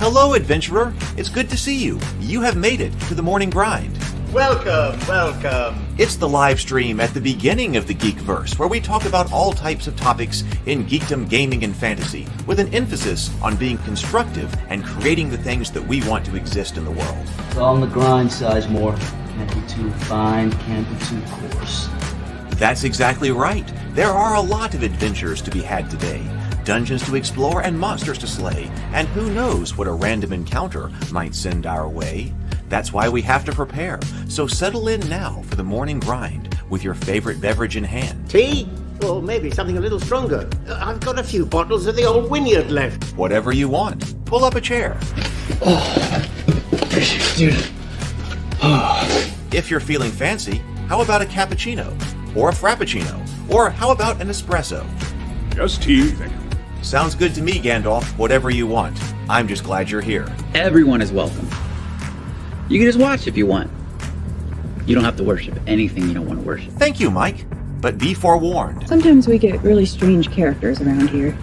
Hello, adventurer. It's good to see you. You have made it to the morning grind. Welcome, welcome. It's the live stream at the beginning of the Geekverse, where we talk about all types of topics in geekdom, gaming, and fantasy, with an emphasis on being constructive and creating the things that we want to exist in the world. It's all on the grind, Sizemore. Can't be too fine, can't be too coarse. That's exactly right. There are a lot of adventures to be had today. Dungeons to explore and monsters to slay, and who knows what a random encounter might send our way. That's why we have to prepare, so settle in now for the morning grind with your favorite beverage in hand. Tea? Or maybe something a little stronger. I've got a few bottles of the old Wynyard left. Whatever you want. Pull up a chair. Dude. If you're feeling fancy, how about a cappuccino? Or a frappuccino? Or how about an espresso? Just tea, thank you. Sounds good to me, Gandalf. Whatever you want. I'm just glad you're here. Everyone is welcome. You can just watch if you want. You don't have to worship anything you don't want to worship. Thank you, Mike. But be forewarned. Sometimes we get really strange characters around here.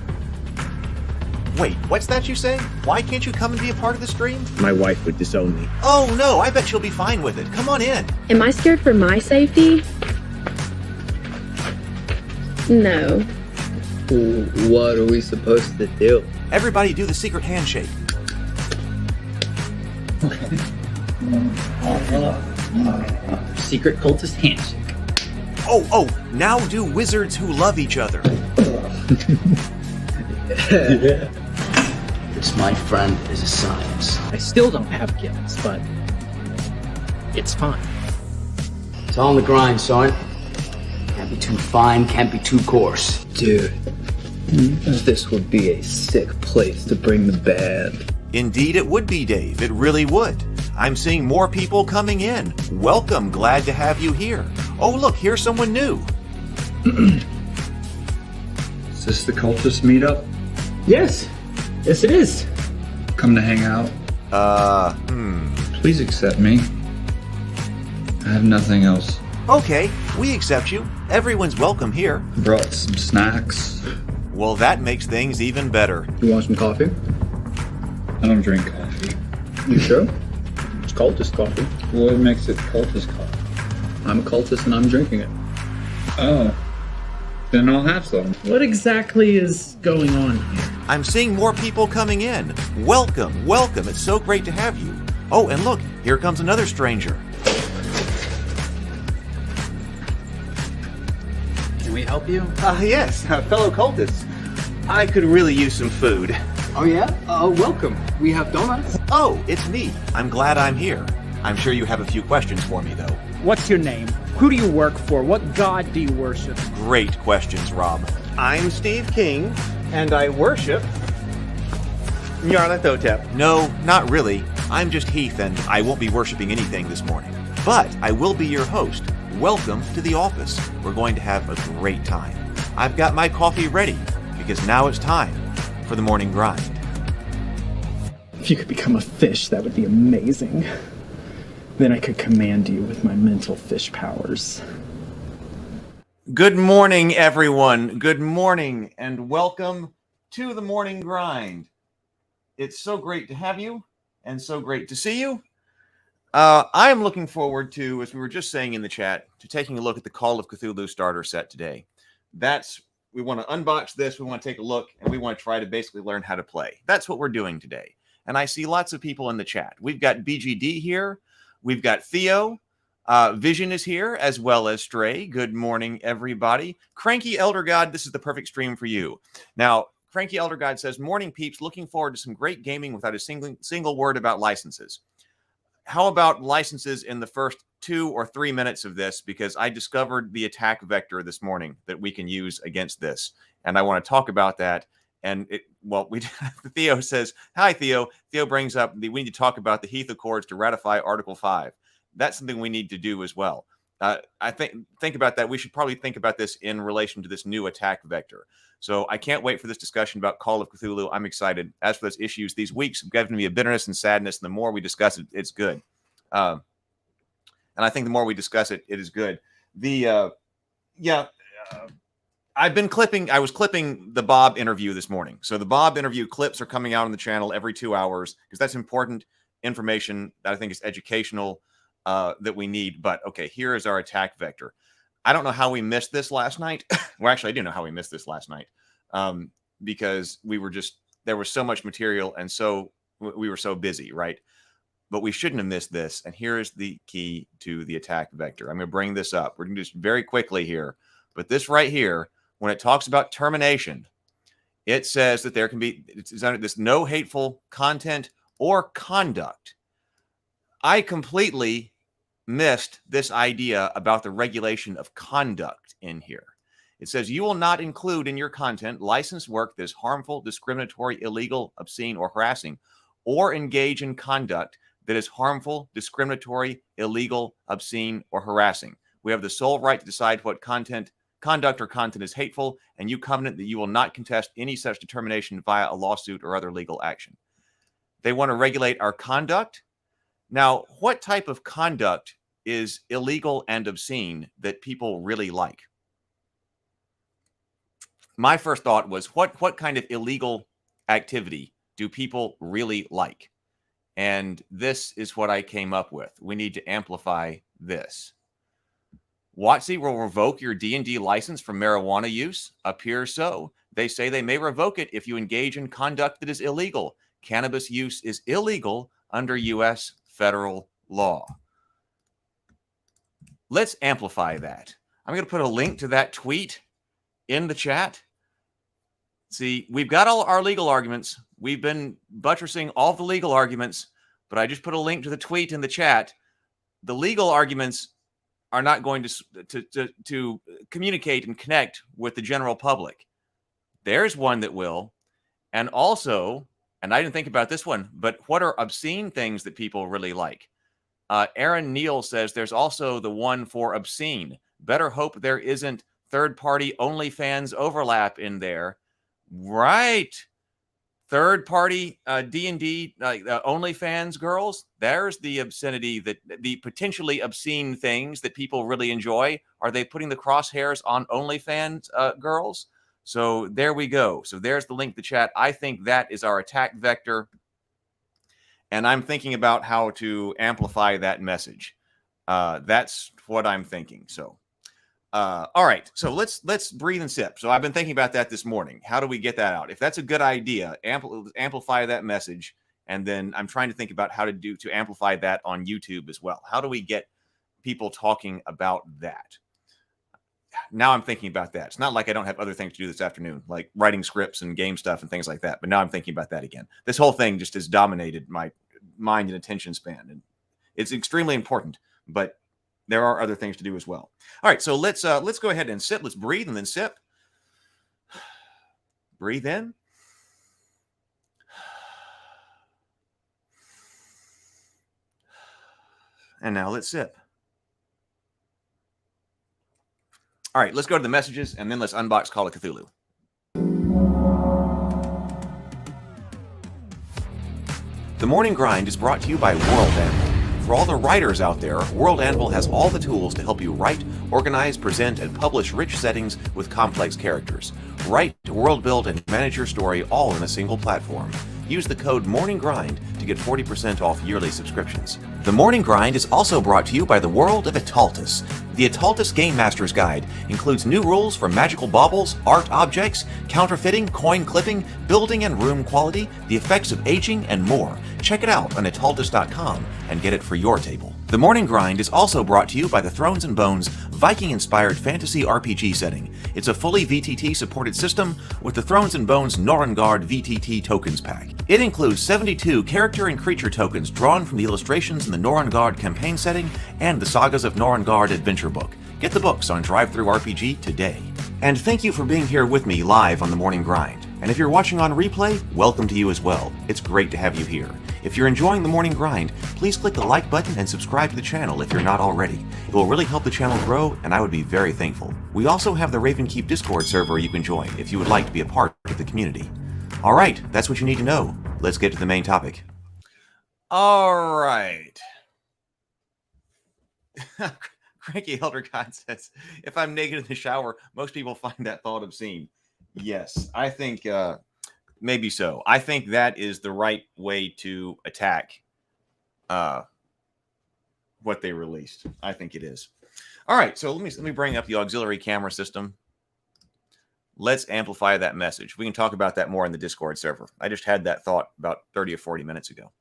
Wait, what's that you say? Why can't you come and be a part of the stream? My wife would disown me. Oh no, I bet she'll be fine with it. Come on in. Am I scared for my safety? No. What are we supposed to do? Everybody do the secret handshake. Secret cultist handshake. Oh, now do wizards who love each other. This, my friend, is a science. I still don't have gifts, but it's fine. It's all on the grind, son. Can't be too fine, can't be too coarse. Dude, this would be a sick place to bring the band. Indeed it would be, Dave. It really would. I'm seeing more people coming in. Welcome, glad to have you here. Oh look, here's someone new. Is this the cultist meetup? Yes it is. Come to hang out? Please accept me. I have nothing else. Okay, we accept you. Everyone's welcome here. Brought some snacks. Well, that makes things even better. You want some coffee? I don't drink coffee. You sure? It's cultist coffee. What makes it cultist coffee? I'm a cultist and I'm drinking it. Oh. Then I'll have some. What exactly is going on here? I'm seeing more people coming in. Welcome. It's so great to have you. Oh, and look, here comes another stranger. Can we help you? Yes, fellow cultists. I could really use some food. Oh yeah? Welcome. We have donuts. Oh, it's me. I'm glad I'm here. I'm sure you have a few questions for me, though. What's your name? Who do you work for? What god do you worship? Great questions, Rob. I'm Steve King, and I worship Nyarlathotep. No, not really. I'm just Heath, and I won't be worshiping anything this morning. But I will be your host. Welcome to the office. We're going to have a great time. I've got my coffee ready, because now it's time for the morning grind. If you could become a fish, that would be amazing. Then I could command you with my mental fish powers. Good morning, everyone. Good morning, and welcome to the morning grind. It's so great to have you, and so great to see you. I am looking forward to, as we were just saying in the chat, to taking a look at the Call of Cthulhu starter set today. We want to unbox this, we want to take a look, and we want to try to basically learn how to play. That's what we're doing today. And I see lots of people in the chat. We've got BGD here. We've got Theo. Vision is here, as well as Stray. Good morning, everybody. Cranky Elder God, this is the perfect stream for you. Now, Cranky Elder God says, morning peeps, looking forward to some great gaming without a single word about licenses. How about licenses in the first 2 or 3 minutes of this? Because I discovered the attack vector this morning that we can use against this. And I want to talk about that. And Theo says, hi, Theo. Theo brings up, we need to talk about the Heath Accords to ratify Article 5. That's something we need to do as well. I think about that. We should probably think about this in relation to this new attack vector. So I can't wait for this discussion about Call of Cthulhu. I'm excited. As for those issues, these weeks have given me a bitterness and sadness. And the more we discuss it, it's good. And I think the more we discuss it, it is good. I was clipping the Bob interview this morning. So the Bob interview clips are coming out on the channel every 2 hours because that's important information that I think is educational that we need. But okay, here is our attack vector. I don't know how we missed this last night. Well, actually, I do know how we missed this last night because there was so much material and so we were so busy, right? But we shouldn't have missed this. And here's the key to the attack vector. I'm going to bring this up. We're going to do this very quickly here. But this right here, when it talks about termination, it says that there can be this no hateful content or conduct. I completely missed this idea about the regulation of conduct in here. It says you will not include in your content licensed work that is harmful, discriminatory, illegal, obscene, or harassing, or engage in conduct that is harmful, discriminatory, illegal, obscene, or harassing. We have the sole right to decide what conduct or content is hateful, and you covenant that you will not contest any such determination via a lawsuit or other legal action. They want to regulate our conduct. Now, what type of conduct is illegal and obscene that people really like? My first thought was, what kind of illegal activity do people really like? And this is what I came up with. We need to amplify this. WotC will revoke your D&D license for marijuana use. Appears so. They say they may revoke it if you engage in conduct that is illegal. Cannabis use is illegal under U.S. federal law. Let's amplify that. I'm going to put a link to that tweet in the chat. See, we've got all our legal arguments. We've been buttressing all the legal arguments, but I just put a link to the tweet in the chat. The legal arguments are not going to communicate and connect with the general public. There's one that will. And also, and I didn't think about this one, but what are obscene things that people really like? Aaron Neal says there's also the one for obscene. Better hope there isn't third-party OnlyFans overlap in there. Right. Third-party D&D OnlyFans girls. There's the obscenity, the potentially obscene things that people really enjoy. Are they putting the crosshairs on OnlyFans girls? So there we go. So there's the link to the chat. I think that is our attack vector. And I'm thinking about how to amplify that message. That's what I'm thinking. So, all right. So let's breathe and sip. So I've been thinking about that this morning. How do we get that out? If that's a good idea, amplify that message. And then I'm trying to think about how to amplify that on YouTube as well. How do we get people talking about that? Now I'm thinking about that. It's not like I don't have other things to do this afternoon, like writing scripts and game stuff and things like that. But now I'm thinking about that again. This whole thing just has dominated my mind and attention span. And it's extremely important, but there are other things to do as well. All right, so let's go ahead and sip. Let's breathe and then sip. Breathe in. And now let's sip. All right, let's go to the messages, and then let's unbox Call of Cthulhu. The Morning Grind is brought to you by World Anvil. For all the writers out there, World Anvil has all the tools to help you write, organize, present, and publish rich settings with complex characters. Write, world build, and manage your story all in a single platform. Use the code MORNINGGRIND to get 40% off yearly subscriptions. The Morning Grind is also brought to you by the world of Italtus. The Italtus Game Master's Guide includes new rules for magical baubles, art objects, counterfeiting, coin clipping, building and room quality, the effects of aging, and more. Check it out on italtus.com and get it for your table. The Morning Grind is also brought to you by the Thrones and Bones Viking-inspired fantasy RPG setting. It's a fully VTT-supported system with the Thrones and Bones Norengard VTT Tokens Pack. It includes 72 character and creature tokens drawn from the illustrations in the Norengard campaign setting and the Sagas of Norengard adventure book. Get the books on DriveThruRPG today. And thank you for being here with me live on The Morning Grind. And if you're watching on replay, welcome to you as well. It's great to have you here. If you're enjoying The Morning Grind, please click the like button and subscribe to the channel if you're not already. It will really help the channel grow, and I would be very thankful. We also have the Ravenkeep Discord server you can join if you would like to be a part of the community. All right, that's what you need to know. Let's get to the main topic. All right. Cranky Elder God says, if I'm naked in the shower, most people find that thought obscene. Yes, I think maybe so. I think that is the right way to attack what they released. I think it is. All right, so let me bring up the auxiliary camera system. Let's amplify that message. We can talk about that more in the Discord server. I just had that thought about 30 or 40 minutes ago.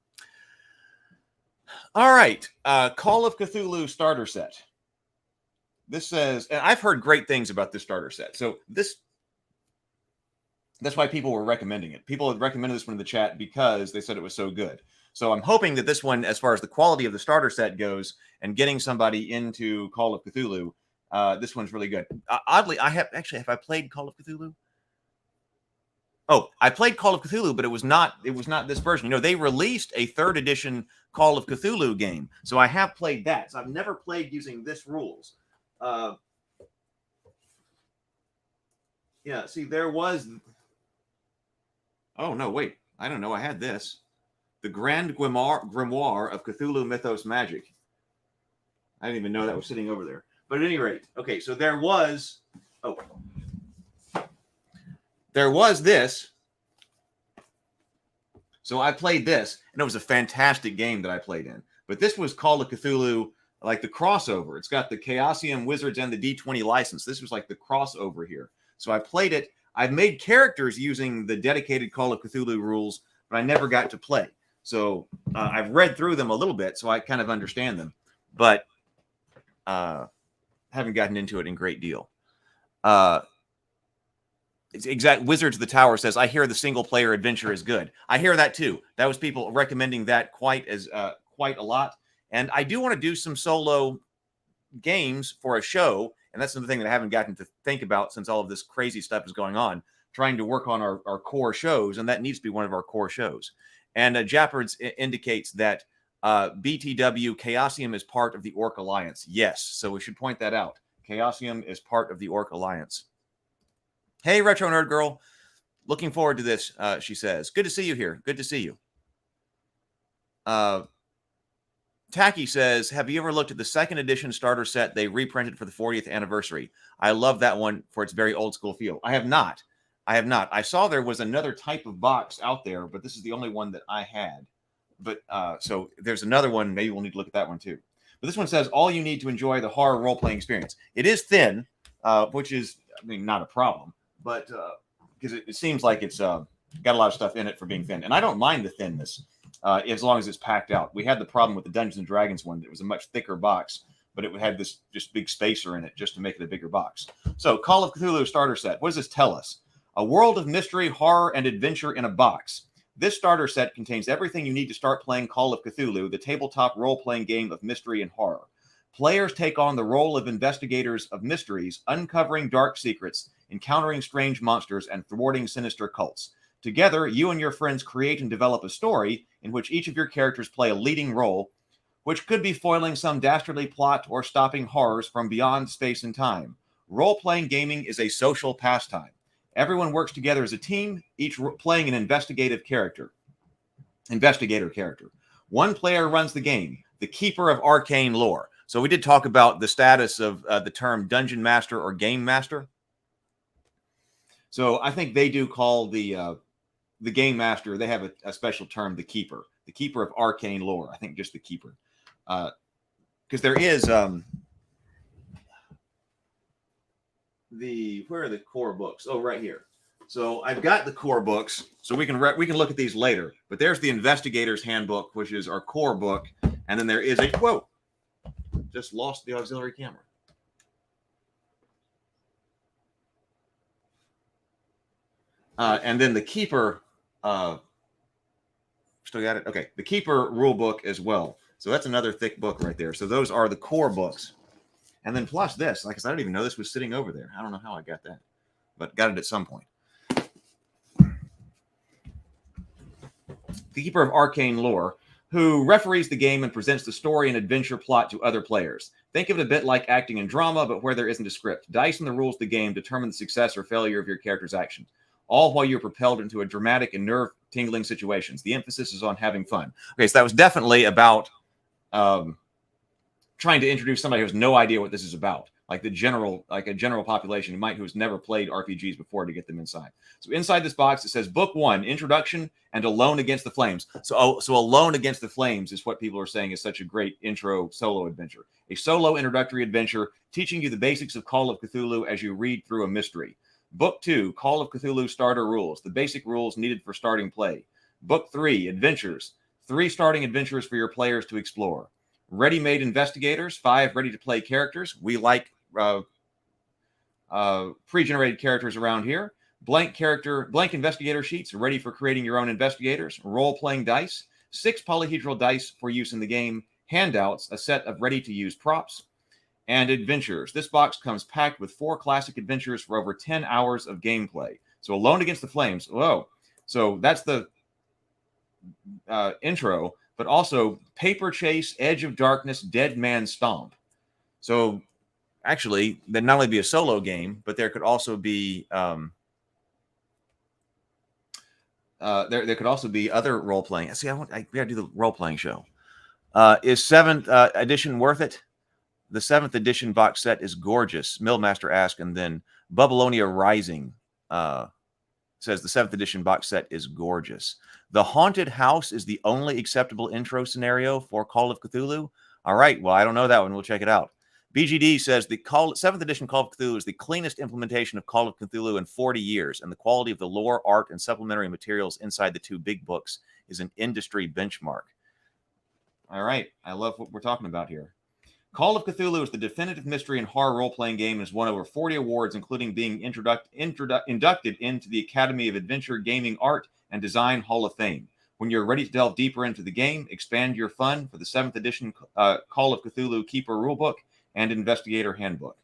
All right, Call of Cthulhu starter set. This says, and I've heard great things about this starter set. So that's why people were recommending it. People had recommended this one in the chat because they said it was so good. So I'm hoping that this one, as far as the quality of the starter set goes and getting somebody into Call of Cthulhu, this one's really good. Oddly, have I played Call of Cthulhu? Oh, I played Call of Cthulhu, but it was not this version. You know, they released a 3rd edition Call of Cthulhu game. So I have played that. So I've never played using this rules. Yeah, see, there was... Oh, no, wait. I don't know. I had this. The Grand Grimoire of Cthulhu Mythos Magic. I didn't even know that was sitting over there. But at any rate, okay, so there was this. So I played this, and it was a fantastic game that I played in. But this was Call of Cthulhu, like the crossover. It's got the Chaosium Wizards and the D20 license. This was like the crossover here. So I played it. I've made characters using the dedicated Call of Cthulhu rules, but I never got to play. So I've read through them a little bit, so I kind of understand them, but haven't gotten into it in great deal. Exact Wizards of the Tower says, I hear the single player adventure is good. I hear that too. That was people recommending that quite a lot. And I do want to do some solo games for a show. And that's another thing that I haven't gotten to think about since all of this crazy stuff is going on, trying to work on our core shows. And that needs to be one of our core shows. And Jappards indicates that BTW Chaosium is part of the Orc Alliance. Yes. So we should point that out. Chaosium is part of the Orc Alliance. Hey, Retro Nerd Girl. Looking forward to this, she says. Good to see you here. Good to see you. Tacky says, have you ever looked at the 2nd edition starter set they reprinted for the 40th anniversary? I love that one for its very old school feel. I have not. I saw there was another type of box out there, but this is the only one that I had. But so there's another one. Maybe we'll need to look at that one too. But this one says, all you need to enjoy the horror role-playing experience. It is thin, which is, I mean, not a problem. But because it seems like it's got a lot of stuff in it for being thin. And I don't mind the thinness as long as it's packed out. We had the problem with the Dungeons & Dragons one. It was a much thicker box, but it had this just big spacer in it just to make it a bigger box. So Call of Cthulhu starter set. What does this tell us? A world of mystery, horror, and adventure in a box. This starter set contains everything you need to start playing Call of Cthulhu, the tabletop role-playing game of mystery and horror. Players take on the role of investigators of mysteries, uncovering dark secrets, encountering strange monsters, and thwarting sinister cults. Together, you and your friends create and develop a story in which each of your characters play a leading role, which could be foiling some dastardly plot or stopping horrors from beyond space and time. Role-playing gaming is a social pastime. Everyone works together as a team, each playing an investigator character. One player runs the game, the keeper of arcane lore. So we did talk about the status of the term dungeon master or game master. So I think they do call the game master, they have a special term, the keeper of arcane lore. I think just the keeper. Because there is where are the core books? Oh, right here. So I've got the core books, so we can look at these later. But there's the Investigator's Handbook, which is our core book, and then there is just lost the auxiliary camera. And then the Keeper, still got it? Okay, the Keeper rule book as well. So that's another thick book right there. So those are the core books. And then plus this, like I said, I don't even know this was sitting over there. I don't know how I got that, but got it at some point. The Keeper of Arcane Lore, who referees the game and presents the story and adventure plot to other players. Think of it a bit like acting in drama, but where there isn't a script. Dice and the rules of the game determine the success or failure of your character's actions, all while you're propelled into a dramatic and nerve-tingling situations. The emphasis is on having fun. Okay, so that was definitely about trying to introduce somebody who has no idea what this is about, like a general population who has never played RPGs before, to get them inside. So inside this box, it says Book 1, Introduction and Alone Against the Flames. So Alone Against the Flames is what people are saying is such a great intro solo adventure. A solo introductory adventure teaching you the basics of Call of Cthulhu as you read through a mystery. Book 2, Call of Cthulhu Starter Rules, the basic rules needed for starting play. Book 3, Adventures, 3 starting adventures for your players to explore. Ready-made investigators, 5 ready-to-play characters. We like pre-generated characters around here. Blank investigator sheets ready for creating your own investigators. Role-playing dice, 6 polyhedral dice for use in the game. Handouts, a set of ready-to-use props. And adventures. This box comes packed with 4 classic adventures for over 10 hours of gameplay. So Alone Against the Flames. Whoa. So that's the intro, but also Paper Chase, Edge of Darkness, Dead Man Stomp. So actually, that'd not only be a solo game, but there could also be there could also be other role playing. See, we got to do the role playing show. Is 7th edition worth it? The 7th edition box set is gorgeous. Millmaster asked, and then Babylonia Rising says the 7th edition box set is gorgeous. The Haunted House is the only acceptable intro scenario for Call of Cthulhu. All right, well, I don't know that one. We'll check it out. BGD says the 7th edition Call of Cthulhu is the cleanest implementation of Call of Cthulhu in 40 years, and the quality of the lore, art, and supplementary materials inside the 2 big books is an industry benchmark. All right, I love what we're talking about here. Call of Cthulhu is the definitive mystery and horror role-playing game and has won over 40 awards, including being inducted into the Academy of Adventure Gaming Art and Design Hall of Fame. When you're ready to delve deeper into the game, expand your fun for the 7th edition Call of Cthulhu Keeper Rulebook and Investigator Handbook.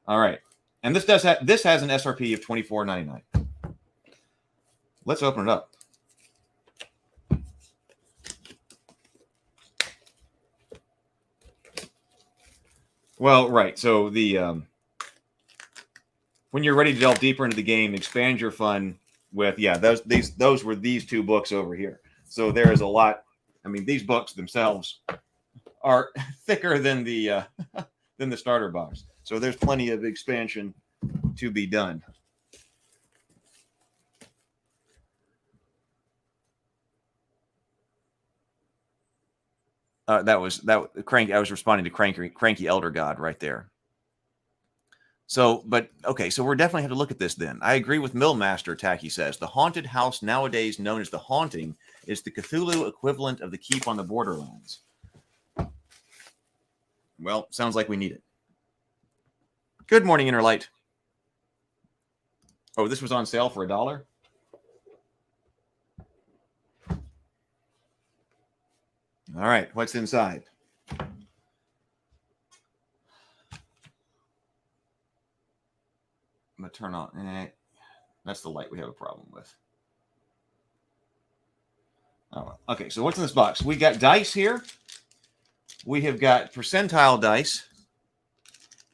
All right. And this has an SRP of $24.99. Let's open it up. Well, right. So the when you're ready to delve deeper into the game, expand your fun with those were these 2 books over here. So there is a lot. I mean, these books themselves are thicker than the starter box. So there's plenty of expansion to be done. Cranky. I was responding to Cranky Elder God right there. So, but okay, so we're definitely have to look at this then. I agree with Millmaster. Tacky says the haunted house, nowadays known as the Haunting, is the Cthulhu equivalent of the Keep on the Borderlands. Well, sounds like we need it. Good morning, Innerlight. Oh, this was on sale for $1. All right, what's inside? I'm going to turn on. That's the light we have a problem with. Oh, okay, so what's in this box? We got dice here. We have got percentile dice.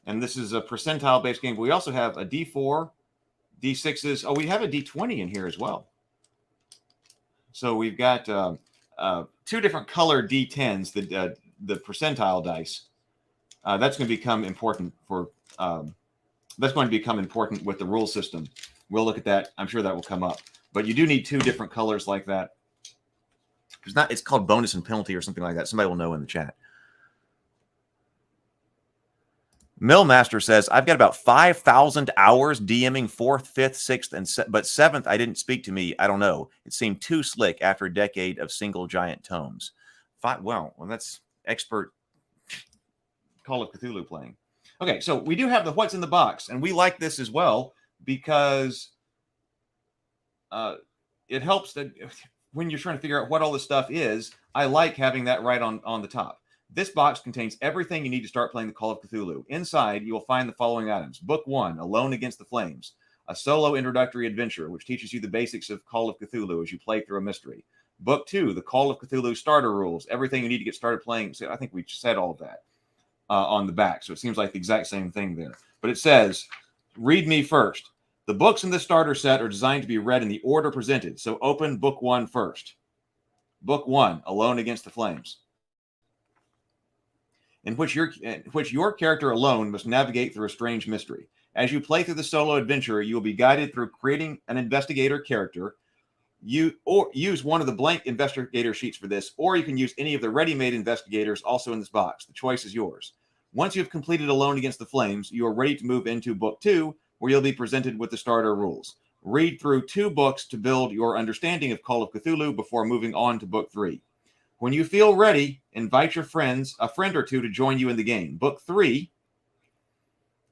And this is a percentile-based game. But we also have a D4, D6s. Oh, we have a D20 in here as well. So we've got 2 different color D10s, the percentile dice. That's going to become important for that's going to become important with the rule system. We'll look at that. I'm sure that will come up. But you do need 2 different colors like that. It's called bonus and penalty or something like that. Somebody will know in the chat. Millmaster says, I've got about 5,000 hours DMing 4th, 5th, 6th, but 7th, I didn't speak to me. I don't know. It seemed too slick after a decade of single giant tomes. Well, that's expert Call of Cthulhu playing. Okay, so we do have the what's in the box, and we like this as well because it helps that when you're trying to figure out what all this stuff is, I like having that right on the top. This box contains everything you need to start playing the Call of Cthulhu. Inside, you will find the following items. Book 1, Alone Against the Flames. A solo introductory adventure, which teaches you the basics of Call of Cthulhu as you play through a mystery. Book 2, the Call of Cthulhu starter rules. Everything you need to get started playing. So I think we said all of that on the back. So it seems like the exact same thing there. But it says, read me first. The books in this starter set are designed to be read in the order presented. So open Book 1 first. Book 1, Alone Against the Flames. in which your character alone must navigate through a strange mystery. As you play through the solo adventure, you will be guided through creating an investigator character. You or use one of the blank investigator sheets for this, or you can use any of the ready-made investigators also in this box. The choice is yours. Once you've completed Alone Against the Flames, you are ready to move into Book 2, where you'll be presented with the starter rules. Read through 2 books to build your understanding of Call of Cthulhu before moving on to Book 3. When you feel ready, invite your friends, a friend or two, to join you in the game. Book 3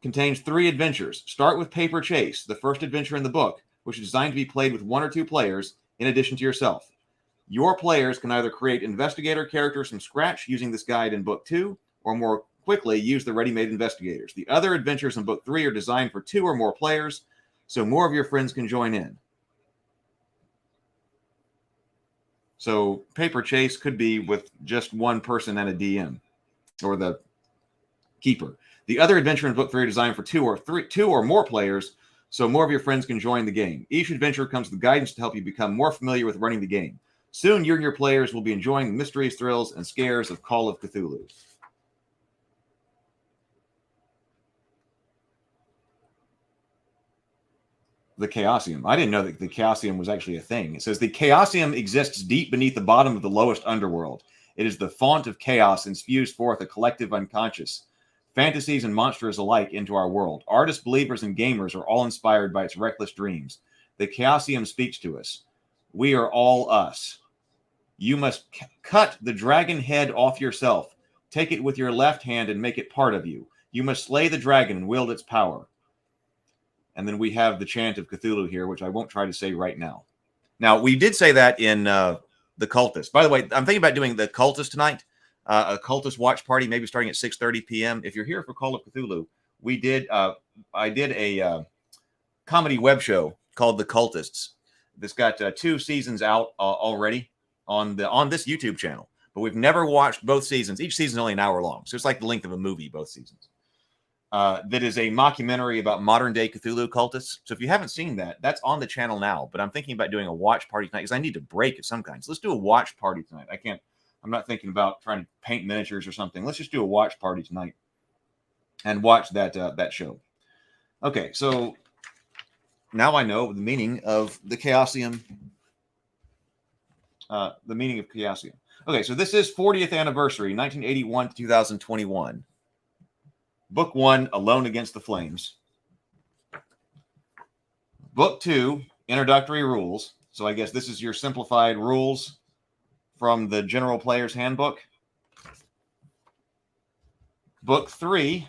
contains 3 adventures. Start with Paper Chase, the first adventure in the book, which is designed to be played with 1 or 2 players in addition to yourself. Your players can either create investigator characters from scratch using this guide in Book 2, or more quickly use the ready-made investigators. The other adventures in Book 3 are designed for 2 or more players, so more of your friends can join in. So Paper Chase could be with just 1 person and a DM, or the keeper. The other adventure in Book 3 are designed for 2 or more players, so more of your friends can join the game. Each adventure comes with guidance to help you become more familiar with running the game. Soon, you and your players will be enjoying the mysteries, thrills, and scares of Call of Cthulhu. The Chaosium. I didn't know that the Chaosium was actually a thing. It says the Chaosium exists deep beneath the bottom of the lowest underworld. It is the font of chaos and spews forth a collective unconscious, fantasies and monsters alike, into our world. Artists, believers, and gamers are all inspired by its reckless dreams. The Chaosium speaks to us. We are all us. You must cut the dragon head off yourself. Take it with your left hand and make it part of you. You must slay the dragon and wield its power. And then we have the chant of Cthulhu here, which I won't try to say right now. Now, we did say that in The Cultist. By the way, I'm thinking about doing The Cultist tonight. A Cultist watch party, maybe starting at 6:30 p.m. If you're here for Call of Cthulhu, I did a comedy web show called The Cultists. This got 2 seasons out already on this YouTube channel, but we've never watched both seasons. Each season is only an hour long, so it's like the length of a movie, both seasons. That is a mockumentary about modern day Cthulhu cultists. So if you haven't seen that, that's on the channel now. But I'm thinking about doing a watch party tonight because I need a break of some kind. So let's do a watch party tonight. I'm not thinking about trying to paint miniatures or something. Let's just do a watch party tonight and watch that show. Okay, so now I know the meaning of the Chaosium. The meaning of Chaosium. Okay, so this is 40th anniversary, 1981 to 2021. Book 1, Alone Against the Flames. Book 2, Introductory Rules. So I guess this is your simplified rules from the General Player's Handbook. Book 3,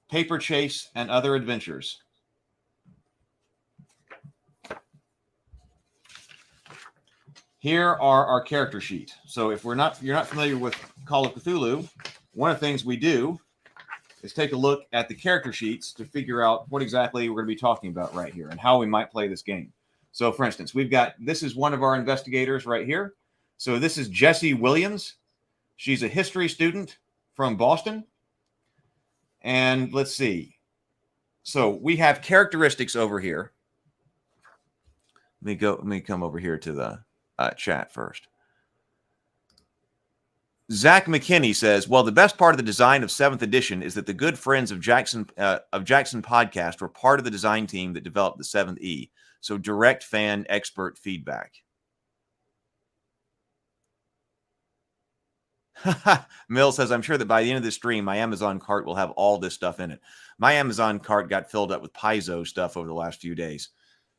Paper Chase and Other Adventures. Here are our character sheet. So if you're not familiar with Call of Cthulhu, one of the things we do is take a look at the character sheets to figure out what exactly we're going to be talking about right here and how we might play this game. So, for instance, this is one of our investigators right here. So this is Jessie Williams. She's a history student from Boston. And let's see. So we have characteristics over here. Let me come over here to the chat first. Zach McKinney says, well, the best part of the design of 7th edition is that the good friends of Jackson Podcast were part of the design team that developed the 7th E. So direct fan expert feedback. Mill says, I'm sure that by the end of this stream, my Amazon cart will have all this stuff in it. My Amazon cart got filled up with Paizo stuff over the last few days.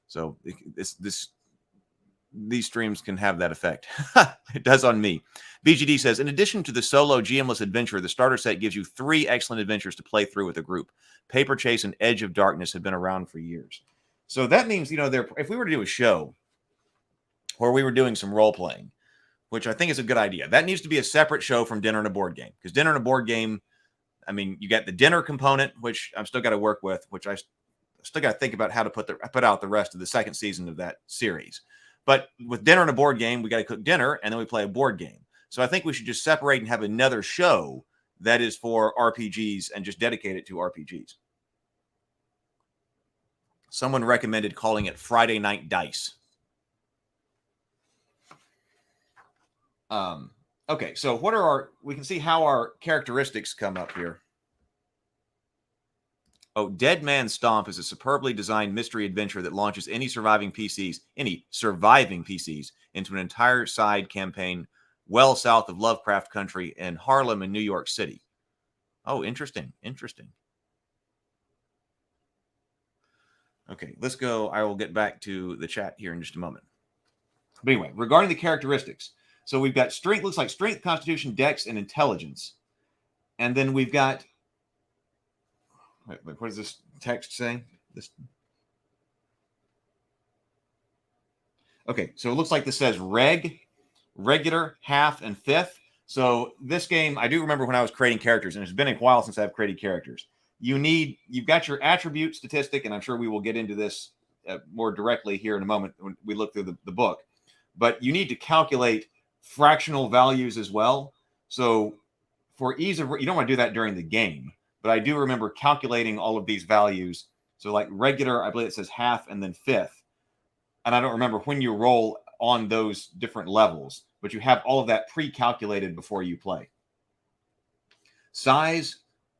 So these streams can have that effect. It does on me. BGD says, in addition to the solo GM-less adventure, the starter set gives you 3 excellent adventures to play through with a group. Paper Chase and Edge of Darkness have been around for years. So that means, if we were to do a show where we were doing some role-playing, which I think is a good idea, that needs to be a separate show from Dinner and a Board Game. Because Dinner and a Board Game, you got the dinner component, which I'm still got to work with, which I still got to think about how to put out the rest of the second season of that series. But with Dinner and a Board Game, we got to cook dinner, and then we play a board game. So I think we should just separate and have another show that is for RPGs and just dedicate it to RPGs. Someone recommended calling it Friday Night Dice. Okay, so what are we can see how our characteristics come up here. Oh, Dead Man Stomp is a superbly designed mystery adventure that launches any surviving PCs into an entire side campaign well south of Lovecraft Country in Harlem and New York City. Oh, interesting. Okay, let's go. I will get back to the chat here in just a moment. But anyway, regarding the characteristics. So we've got strength, looks like strength, constitution, dex, and intelligence. And then we've got, wait, what does this text say? Okay, so it looks like this says regular, half, and fifth. So this game, I do remember when I was creating characters, and it's been a while since I've created characters. You've got your attribute statistic, and I'm sure we will get into this more directly here in a moment when we look through the book. But you need to calculate fractional values as well. So for ease of, you don't want to do that during the game, but I do remember calculating all of these values. So like regular, I believe it says half and then fifth. And I don't remember when you roll on those different levels, but you have all of that pre-calculated before you play. Size,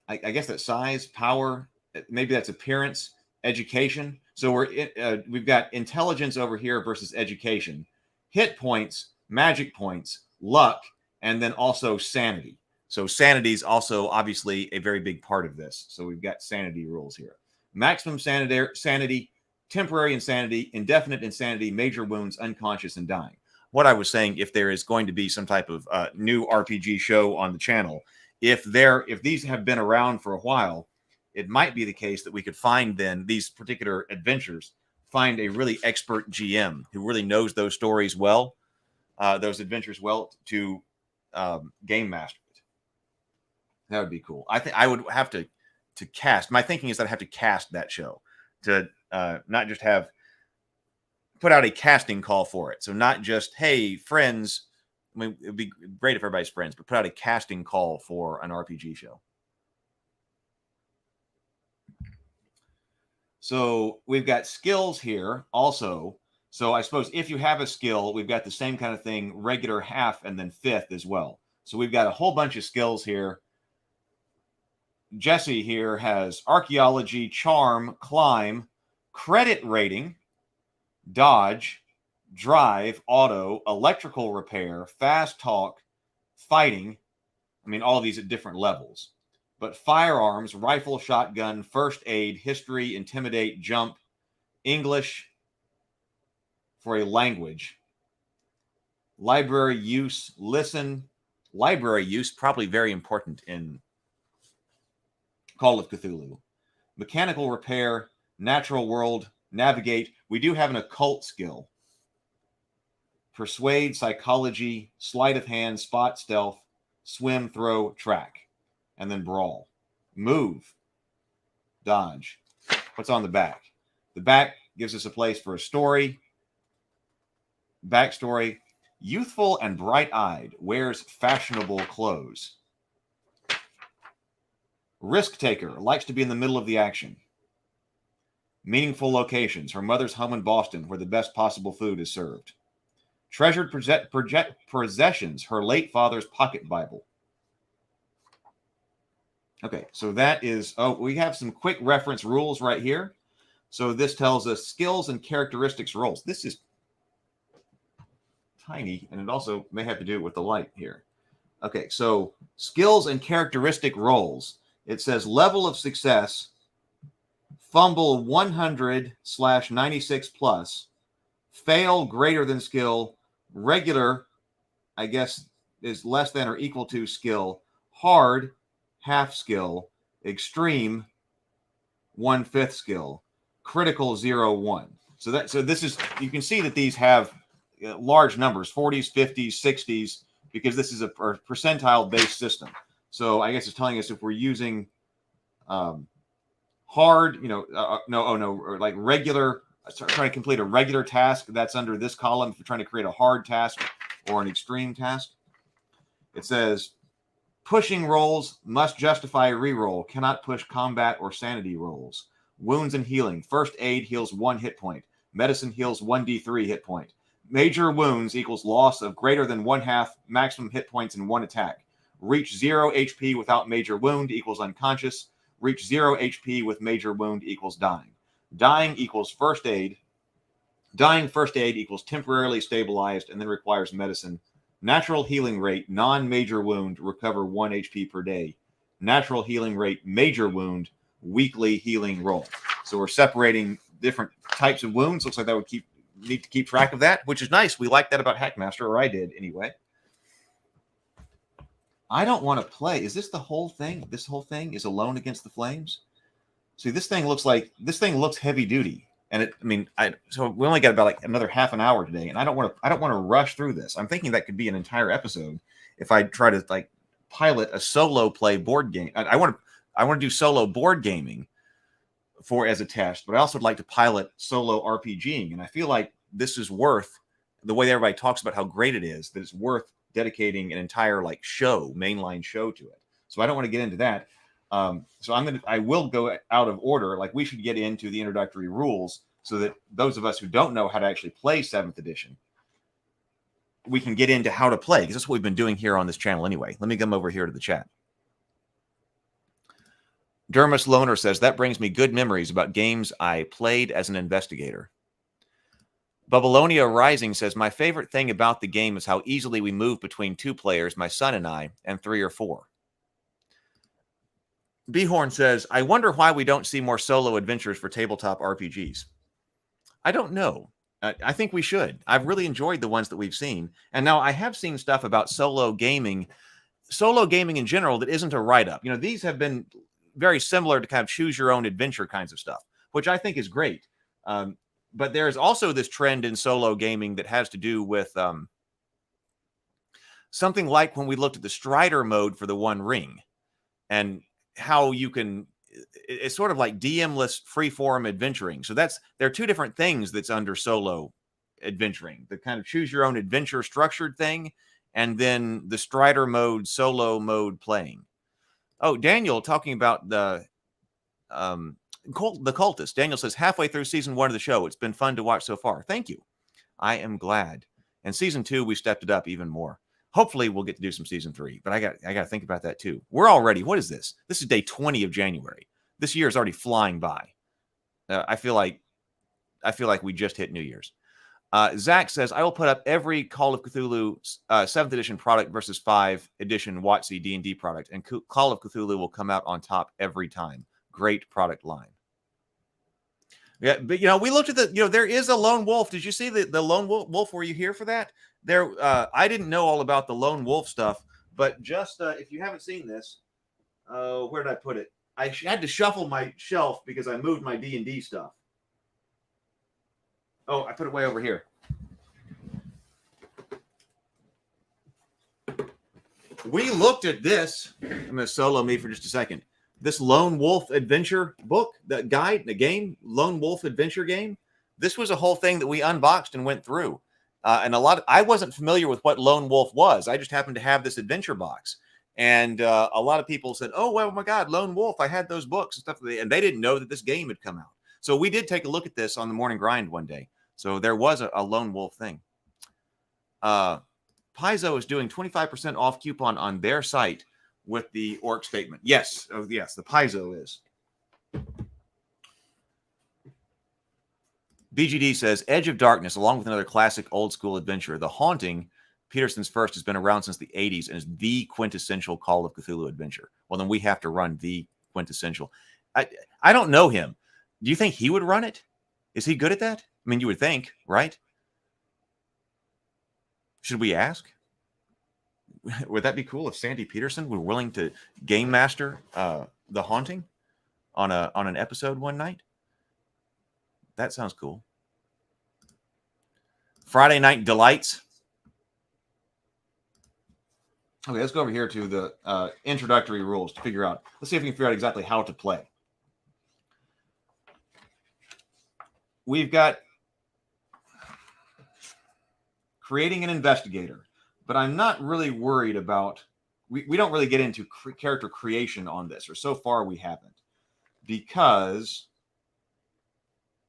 I guess that's size, power, maybe that's appearance, education. So we've got intelligence over here versus education, hit points, magic points, luck, and then also sanity. So sanity is also obviously a very big part of this. So we've got sanity rules here. Maximum sanity, temporary insanity, indefinite insanity, major wounds, unconscious, and dying. What I was saying, if there is going to be some type of new RPG show on the channel, if these have been around for a while, it might be the case that we could find then these particular adventures, find a really expert GM who really knows those stories well, those adventures well, to game master it. That would be cool. I think I would have to cast. My thinking is that I have to cast that show to not just put out a casting call for it. So not just, hey, friends. I mean, it'd be great if everybody's friends, but put out a casting call for an RPG show. So we've got skills here also. So I suppose if you have a skill, we've got the same kind of thing, regular, half, and then fifth as well. So we've got a whole bunch of skills here. Jesse here has archaeology, charm, climb, credit rating, dodge, drive, auto, electrical repair, fast talk, fighting. I mean, all of these at different levels. But firearms, rifle, shotgun, first aid, history, intimidate, jump, English for a language, library use, listen. Library use, probably very important in Call of Cthulhu. Mechanical repair, natural world, navigate. We do have an occult skill. Persuade, psychology, sleight of hand, spot, stealth, swim, throw, track, and then brawl. Move, dodge. What's on the back? The back gives us a place for a story. Backstory: youthful and bright-eyed, wears fashionable clothes. Risk taker, likes to be in the middle of the action. Meaningful locations: her mother's home in Boston, where the best possible food is served. Treasured possessions: her late father's pocket Bible. Okay, so that is, we have some quick reference rules right here. So this tells us skills and characteristics roles. This is tiny, and it also may have to do with the light here. Okay, so skills and characteristic roles. It says level of success, fumble 100/96 plus, fail greater than skill, regular, I guess, is less than or equal to skill, hard, half skill, extreme, 1/5 skill, critical, 0/1. So this is, you can see that these have large numbers, 40s, 50s, 60s, because this is a percentile based system. So I guess it's telling us if we're using hard, or like regular, trying to complete a regular task, that's under this column. If you're trying to create a hard task or an extreme task, it says pushing rolls must justify a reroll, cannot push combat or sanity rolls. Wounds and healing: first aid heals 1 hit point, medicine heals 1d3 hit point, Major wounds equals loss of greater than 1/2 maximum hit points in one attack. Reach 0 HP without major wound equals unconscious. Reach 0 HP with major wound equals dying. Dying equals first aid. Dying first aid equals temporarily stabilized and then requires medicine. Natural healing rate, non-major wound, recover 1 HP per day. Natural healing rate, major wound, weekly healing roll. So we're separating different types of wounds. Looks like that would need to keep track of that, which is nice. We like that about Hackmaster, or I did anyway. I don't want to play. Is this the whole thing? This whole thing is Alone Against the Flames? See, this thing looks heavy duty. And so we only got about like another half an hour today, and I don't want to rush through this. I'm thinking that could be an entire episode if I try to like pilot a solo play board game. I want to do solo board gaming as a test, but I also would like to pilot solo RPGing. And I feel like this is worth, the way everybody talks about how great it is, that it's worth dedicating an entire like mainline show to it. So I don't want to get into that. So I will go out of order. Like, we should get into the introductory rules so that those of us who don't know how to actually play 7th edition, we can get into how to play, because that's what we've been doing here on this channel anyway. Let me come over here to the chat. Dermis Loner says, that brings me good memories about games I played as an investigator. Babylonia Rising says, my favorite thing about the game is how easily we move between 2 players, my son and I, and 3 or 4. Behorn says, I wonder why we don't see more solo adventures for tabletop RPGs. I don't know. I think we should. I've really enjoyed the ones that we've seen. And now I have seen stuff about solo gaming in general that isn't a write-up. These have been very similar to kind of choose your own adventure kinds of stuff, which I think is great. But there's also this trend in solo gaming that has to do with something like when we looked at the Strider mode for the One Ring, and how you can, it's sort of like DM-less freeform adventuring. So there are 2 different things that's under solo adventuring: the kind of choose your own adventure structured thing, and then the Strider mode, solo mode playing. Oh, Daniel talking about the Cultist. Daniel says, halfway through season 1 of the show, it's been fun to watch so far. Thank you. I am glad. And season 2, we stepped it up even more. Hopefully we'll get to do some season 3, but I got to think about that too. We're already, what is this? This is day 20 of January. This year is already flying by. I feel like we just hit New Year's. Zach says, I will put up every Call of Cthulhu 7th edition product versus 5th edition WotC D&D product, and Call of Cthulhu will come out on top every time. Great product line. Yeah, but we looked at there is a lone wolf. Did you see the lone wolf? Were you here for that? I didn't know all about the lone wolf stuff, but just if you haven't seen this, where did I put it? I had to shuffle my shelf because I moved my D&D stuff. Oh, I put it way over here. We looked at this. I'm going to solo me for just a second. This Lone Wolf Adventure book, the game, Lone Wolf Adventure game. This was a whole thing that we unboxed and went through. And I wasn't familiar with what Lone Wolf was. I just happened to have this adventure box. And a lot of people said, oh, well, my God, Lone Wolf, I had those books and stuff. And they didn't know that this game had come out. So we did take a look at this on the Morning Grind one day. So there was a Lone Wolf thing. Paizo is doing 25% off coupon on their site with the orc statement. Yes. Oh, yes, the Paizo is. BGD says, Edge of Darkness, along with another classic old-school adventure. The Haunting, Peterson's first, has been around since the 80s and is the quintessential Call of Cthulhu adventure. Well, then we have to run the quintessential. I don't know him. Do you think he would run it? Is he good at that? I mean, you would think, right? Should we ask? Would that be cool if Sandy Peterson were willing to game master The Haunting on an episode one night? That sounds cool. Friday Night Delights. Okay, let's go over here to the introductory rules to figure out. Let's see if we can figure out exactly how to play. We've got creating an investigator, but I'm not really worried about. We don't really get into character creation on this, or so far we haven't, because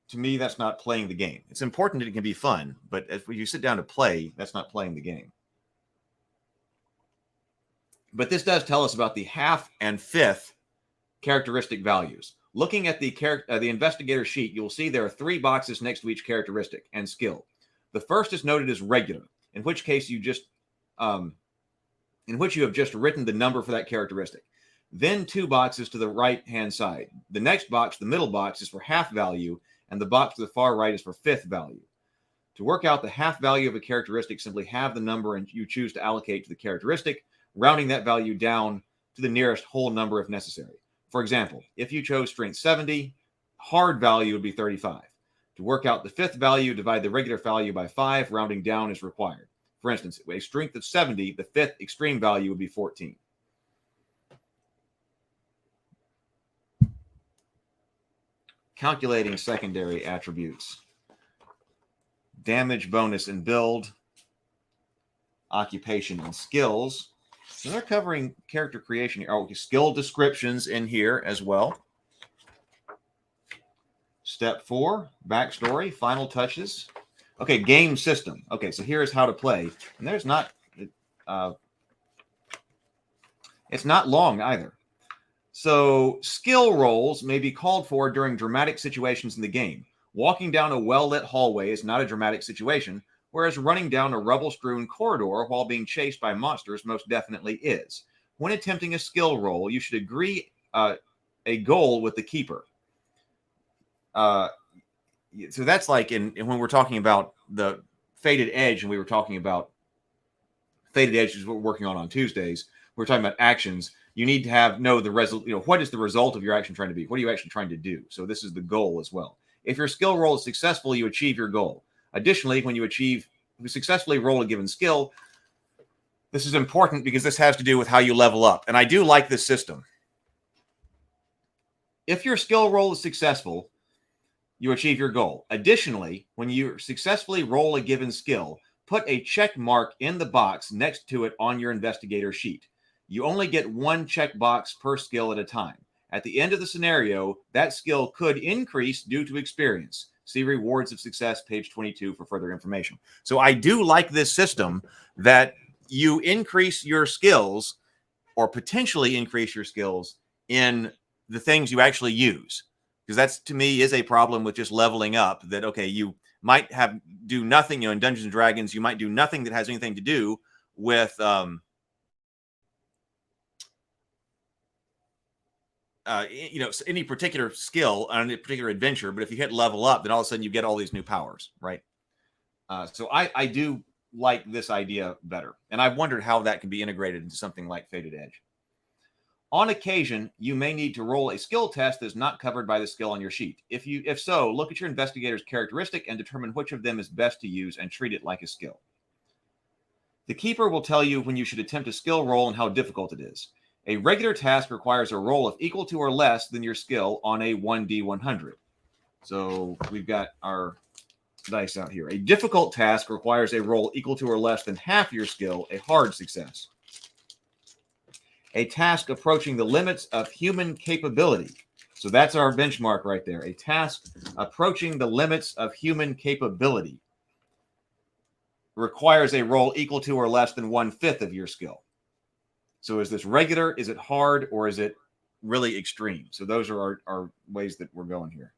to me, that's not playing the game. It's important that it can be fun, but if you sit down to play, that's not playing the game. But this does tell us about the half and fifth characteristic values. Looking at the investigator sheet, you'll see there are 3 boxes next to each characteristic and skill. The first is noted as regular, in which case you have just written the number for that characteristic. Then 2 boxes to the right-hand side. The next box, the middle box, is for half value, and the box to the far right is for fifth value. To work out the half value of a characteristic, simply have the number and you choose to allocate to the characteristic, rounding that value down to the nearest whole number if necessary. For example, if you chose strength 70, hard value would be 35. To work out the fifth value, divide the regular value by 5, rounding down is required. For instance, a strength of 70, the fifth extreme value would be 14. Calculating secondary attributes. Damage, bonus, and build. Occupation and skills. So they're covering character creation here. Oh, skill descriptions in here as well. Step 4, backstory, final touches. Okay, game system. Okay, so here is how to play. And there's not, it's not long either. So skill rolls may be called for during dramatic situations in the game. Walking down a well-lit hallway is not a dramatic situation, whereas running down a rubble-strewn corridor while being chased by monsters most definitely is. When attempting a skill roll, you should agree a goal with the keeper. So that's like when we're talking about the Fated Edge, and we were talking about Fated Edge is what we're working on Tuesdays. We're talking about actions. You need to know the result. What is the result of your action trying to be? What are you actually trying to do? So this is the goal as well. If your skill roll is successful, you achieve your goal. Additionally, when you successfully roll a given skill, this is important because this has to do with how you level up. And I do like this system. If your skill roll is successful, you achieve your goal. Additionally, when you successfully roll a given skill, put a check mark in the box next to it on your investigator sheet. You only get 1 check box per skill at a time. At the end of the scenario, that skill could increase due to experience. See Rewards of Success, page 22 for further information. So I do like this system that you increase your skills or potentially increase your skills in the things you actually use. Because that's, to me, is a problem with just leveling up. That, okay, you might do nothing, in Dungeons & Dragons, you might do nothing that has anything to do with any particular skill on a particular adventure, but if you hit level up, then all of a sudden you get all these new powers, right? So I do like this idea better, and I've wondered how that can be integrated into something like Fated Edge. On occasion, you may need to roll a skill test that is not covered by the skill on your sheet. If so, look at your investigator's characteristic and determine which of them is best to use and treat it like a skill. The keeper will tell you when you should attempt a skill roll and how difficult it is. A regular task requires a roll of equal to or less than your skill on a 1d100. So we've got our dice out here. A difficult task requires a roll equal to or less than half your skill, a hard success. A task approaching the limits of human capability. So that's our benchmark right there. A task approaching the limits of human capability requires a roll equal to or less than 1/5 of your skill. So is this regular, is it hard, or is it really extreme? So those are our ways that we're going here.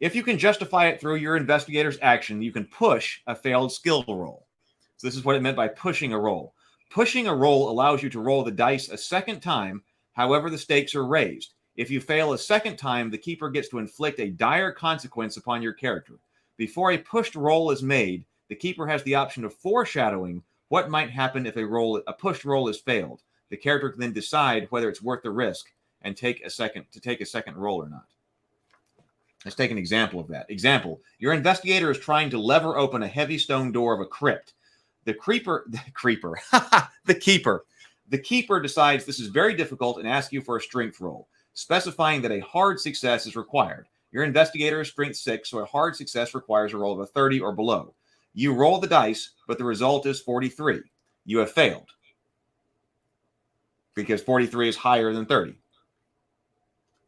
If you can justify it through your investigator's action, you can push a failed skill roll. So this is what it meant by pushing a roll. Pushing a roll allows you to roll the dice a second time, however the stakes are raised. If you fail a second time, the keeper gets to inflict a dire consequence upon your character. Before a pushed roll is made, the keeper has the option of foreshadowing what might happen if a pushed roll is failed. The character can then decide whether it's worth the risk and take a second roll or not. Let's take an example of that. Example, your investigator is trying to lever open a heavy stone door of a crypt. The keeper decides this is very difficult and asks you for a strength roll, specifying that a hard success is required. Your investigator is strength 6, so a hard success requires a roll of a 30 or below. You roll the dice, but the result is 43. You have failed because 43 is higher than 30.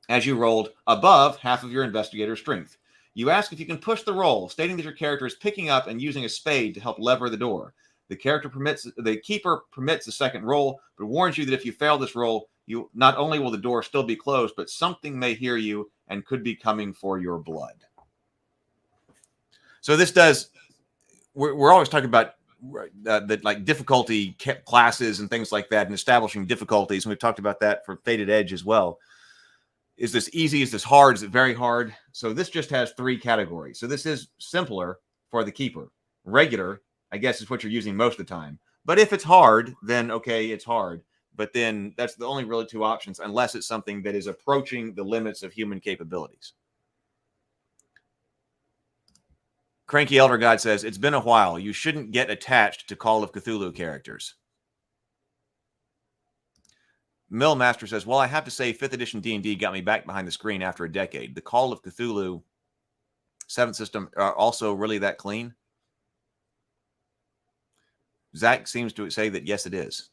As you rolled above half of your investigator's strength, You ask if you can push the roll, stating that your character is picking up and using a spade to help lever the door. The keeper permits the second roll, but warns you that if you fail this roll, you not only will the door still be closed, but something may hear you and could be coming for your blood. So this does. We're always talking about like difficulty classes and things like that, and establishing difficulties. And we've talked about that for Fated Edge as well. Is this easy? Is this hard? Is it very hard? So this just has 3 categories. So this is simpler for the keeper. Regular, I guess, is what you're using most of the time. But if it's hard, then okay, it's hard. But then that's the only really 2 options, unless it's something that is approaching the limits of human capabilities. Cranky Elder God says, it's been a while. You shouldn't get attached to Call of Cthulhu characters. Millmaster says, well, I have to say 5th edition D&D got me back behind the screen after a decade. The Call of Cthulhu 7th system are also really that clean? Zach seems to say that yes, it is.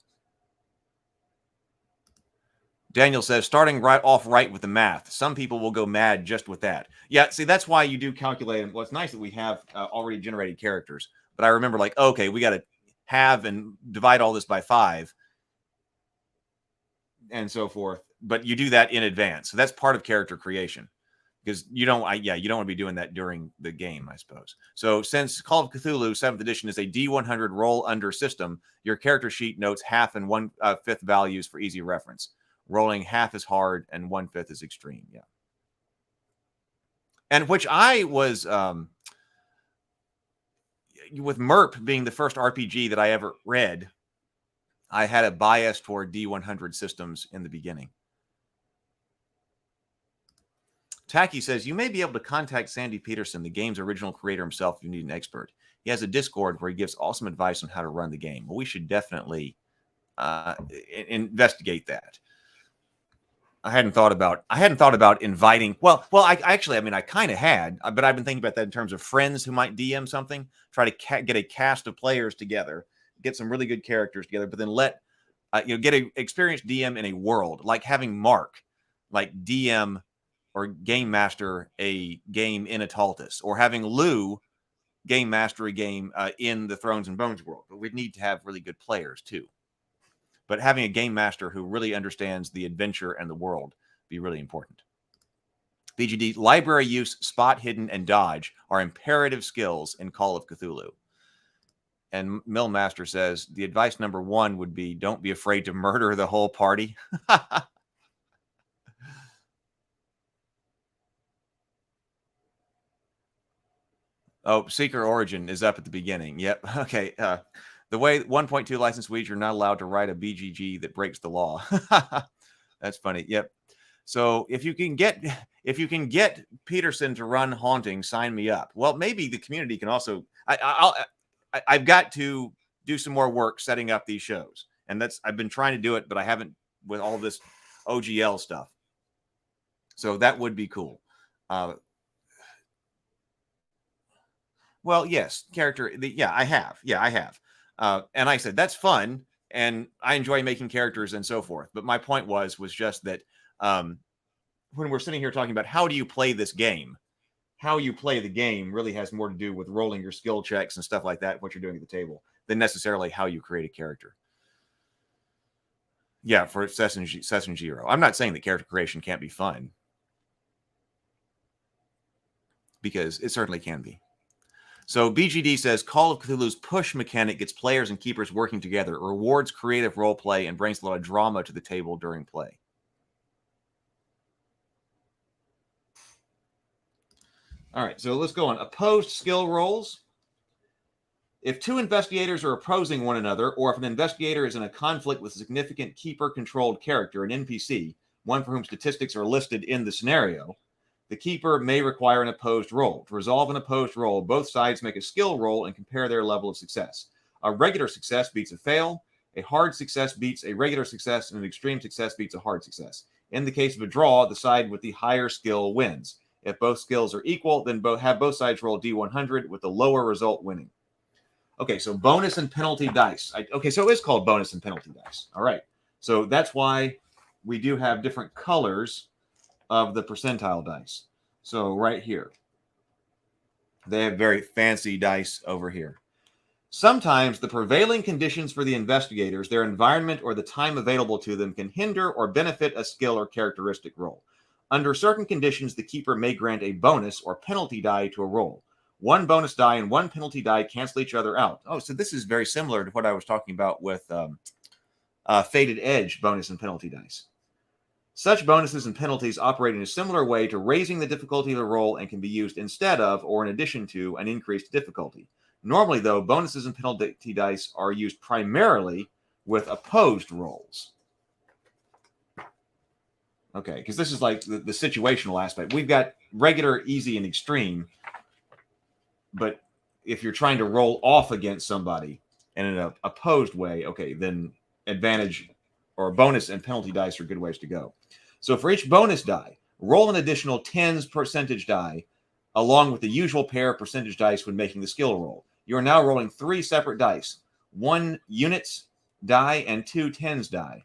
Daniel says, starting right off right with the math. Some people will go mad just with that. Yeah, see, that's why you do calculate them. Well, it's nice that we have already generated characters. But I remember like, okay, we got to have and divide all this by 5. And so forth, but you do that in advance. So that's part of character creation, because you don't want to be doing that during the game, I suppose. So since Call of Cthulhu 7th edition is a D100 roll under system, your character sheet notes 1/2 and 1/5 values for easy reference. Rolling 1/2 is hard and 1/5 is extreme. Yeah. And which I was, with MERP being the first RPG that I ever read, I had a bias toward D100 systems in the beginning. Tacky says, you may be able to contact Sandy Peterson, the game's original creator himself, if you need an expert. He has a Discord where he gives awesome advice on how to run the game. Well, we should definitely investigate that. I hadn't thought about inviting. I kind of had, but I've been thinking about that in terms of friends who might DM something, try to get a cast of players together, get some really good characters together, but then let get an experienced DM in a world, like having Mark like DM or game master a game in Ataltis, or having Lou game master a game in the Thrones and Bones world. But we'd need to have really good players too. But having a game master who really understands the adventure and the world be really important. BGD, library use, spot, hidden, and dodge are imperative skills in Call of Cthulhu. And Millmaster says, the advice number 1 would be, don't be afraid to murder the whole party. Oh, Seeker Origin is up at the beginning. Yep. Okay. The way 1.2 license weeds, you're not allowed to write a BGG that breaks the law. That's funny. Yep. So if you can get Peterson to run Haunting, sign me up. Well, maybe the community can also. I've got to do some more work setting up these shows, and I've been trying to do it, but I haven't with all this OGL stuff. So that would be cool. Well, yes, character. I have. Yeah, I have. And I said, that's fun. And I enjoy making characters and so forth. But my point was just that when we're sitting here talking about how do you play this game, how you play the game really has more to do with rolling your skill checks and stuff like that, what you're doing at the table, than necessarily how you create a character. Yeah, for Session Zero. I'm not saying that character creation can't be fun, because it certainly can be. So BGD says, Call of Cthulhu's push mechanic gets players and keepers working together. It rewards creative role play and brings a lot of drama to the table during play. All right, so let's go on. Opposed skill rolls. If 2 investigators are opposing one another, or if an investigator is in a conflict with a significant keeper-controlled character, an NPC, one for whom statistics are listed in the scenario, the keeper may require an opposed roll. To resolve an opposed roll, both sides make a skill roll and compare their level of success. A regular success beats a fail, a hard success beats a regular success, and an extreme success beats a hard success. In the case of a draw, the side with the higher skill wins. If both skills are equal, then both sides roll D100 with the lower result winning. Okay, so bonus and penalty dice. So it is called bonus and penalty dice. All right. So that's why we do have different colors of the percentile dice. So right here. They have very fancy dice over here. Sometimes the prevailing conditions for the investigators, their environment, or the time available to them can hinder or benefit a skill or characteristic roll. Under certain conditions, the keeper may grant a bonus or penalty die to a roll. One bonus die and one penalty die cancel each other out. Oh, so this is very similar to what I was talking about with Fated Edge bonus and penalty dice. Such bonuses and penalties operate in a similar way to raising the difficulty of the roll and can be used instead of or in addition to an increased difficulty. Normally, though, bonuses and penalty dice are used primarily with opposed rolls. Okay, because this is like the situational aspect. We've got regular, easy, and extreme. But if you're trying to roll off against somebody in an opposed way, okay, then advantage or bonus and penalty dice are good ways to go. So for each bonus die, roll an additional 10s percentage die along with the usual pair of percentage dice when making the skill roll. You are now rolling 3 separate dice, 1 units die and 2 10s die.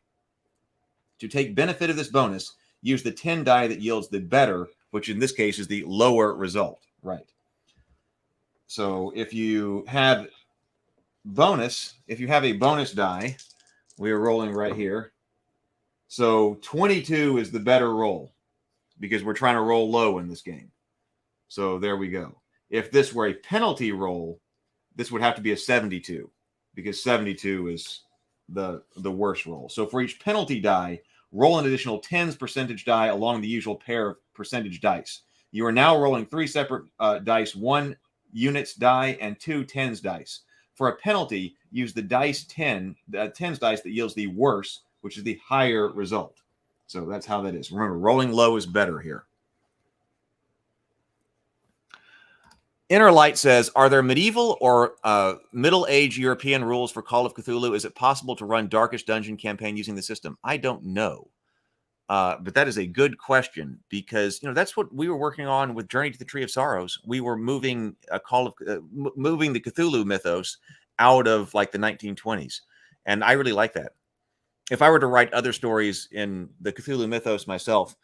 To take benefit of this bonus, use the 10 die that yields the better, which in this case is the lower result. Right. So if you have a bonus die, we are rolling right here. So 22 is the better roll because we're trying to roll low in this game. So there we go. If this were a penalty roll, this would have to be a 72 because 72 is the worst roll. So for each penalty die, roll an additional 10s percentage die along the usual pair of percentage dice. You are now rolling 3 separate dice, 1 units die and 2 10s dice. For a penalty, use the 10s dice that yields the worse, which is the higher result. So that's how that is. Remember, rolling low is better here. Inner Light says, are there medieval or middle-age European rules for Call of Cthulhu? Is it possible to run Darkest Dungeon campaign using the system? I don't know. But that is a good question because, that's what we were working on with Journey to the Tree of Sorrows. We were moving moving the Cthulhu mythos out of like the 1920s. And I really like that. If I were to write other stories in the Cthulhu mythos myself,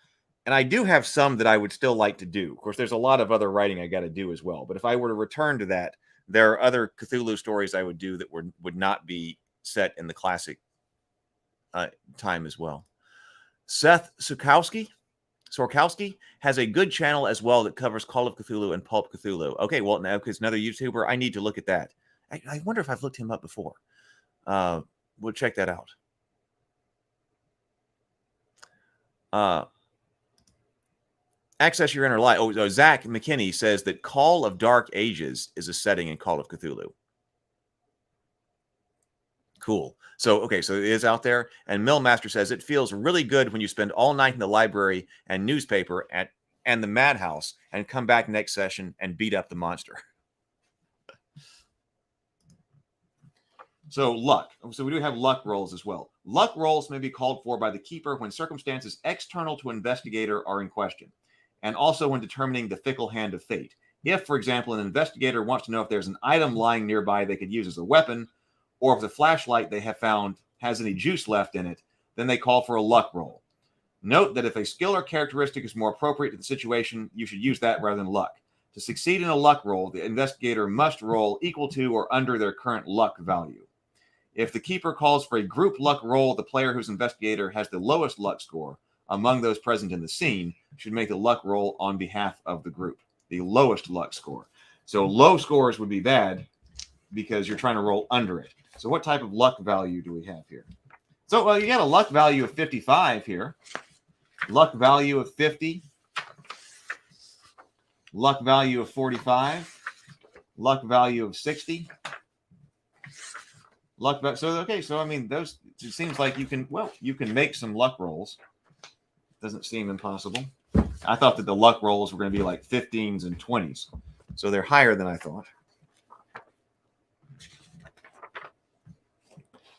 and I do have some that I would still like to do. Of course, there's a lot of other writing I got to do as well. But if I were to return to that, there are other Cthulhu stories I would do that would not be set in the classic time as well. Seth Sorkowski has a good channel as well that covers Call of Cthulhu and Pulp Cthulhu. Okay, well, now because another YouTuber, I need to look at that. I wonder if I've looked him up before. We'll check that out. Access Your Inner Light. Oh, Zach McKinney says that Call of Dark Ages is a setting in Call of Cthulhu. Cool. So it is out there. And Millmaster says it feels really good when you spend all night in the library and newspaper and the madhouse and come back next session and beat up the monster. So luck. So we do have luck rolls as well. Luck rolls may be called for by the keeper when circumstances external to investigator are in question, and also when determining the fickle hand of fate. If, for example, an investigator wants to know if there's an item lying nearby they could use as a weapon, or if the flashlight they have found has any juice left in it, then they call for a luck roll. Note that if a skill or characteristic is more appropriate to the situation, you should use that rather than luck. To succeed in a luck roll, the investigator must roll equal to or under their current luck value. If the keeper calls for a group luck roll, the player whose investigator has the lowest luck score among those present in the scene should make the luck roll on behalf of the group. The lowest luck score. So low scores would be bad because you're trying to roll under it. So what type of luck value do we have here? So you got a luck value of 55 here. Luck value of 50. Luck value of 45. Luck value of 60. So I mean, those, it seems like you can make some luck rolls. Doesn't seem impossible. I thought that the luck rolls were going to be like 15s and 20s. So they're higher than I thought.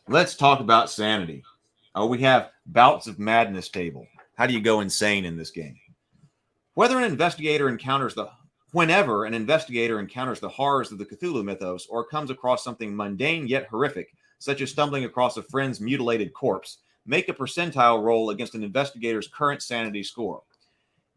Let's talk about sanity. We have Bouts of Madness table. How do you go insane in this game? Whenever an investigator encounters the horrors of the Cthulhu mythos or comes across something mundane yet horrific, such as stumbling across a friend's mutilated corpse, make a percentile roll against an investigator's current sanity score.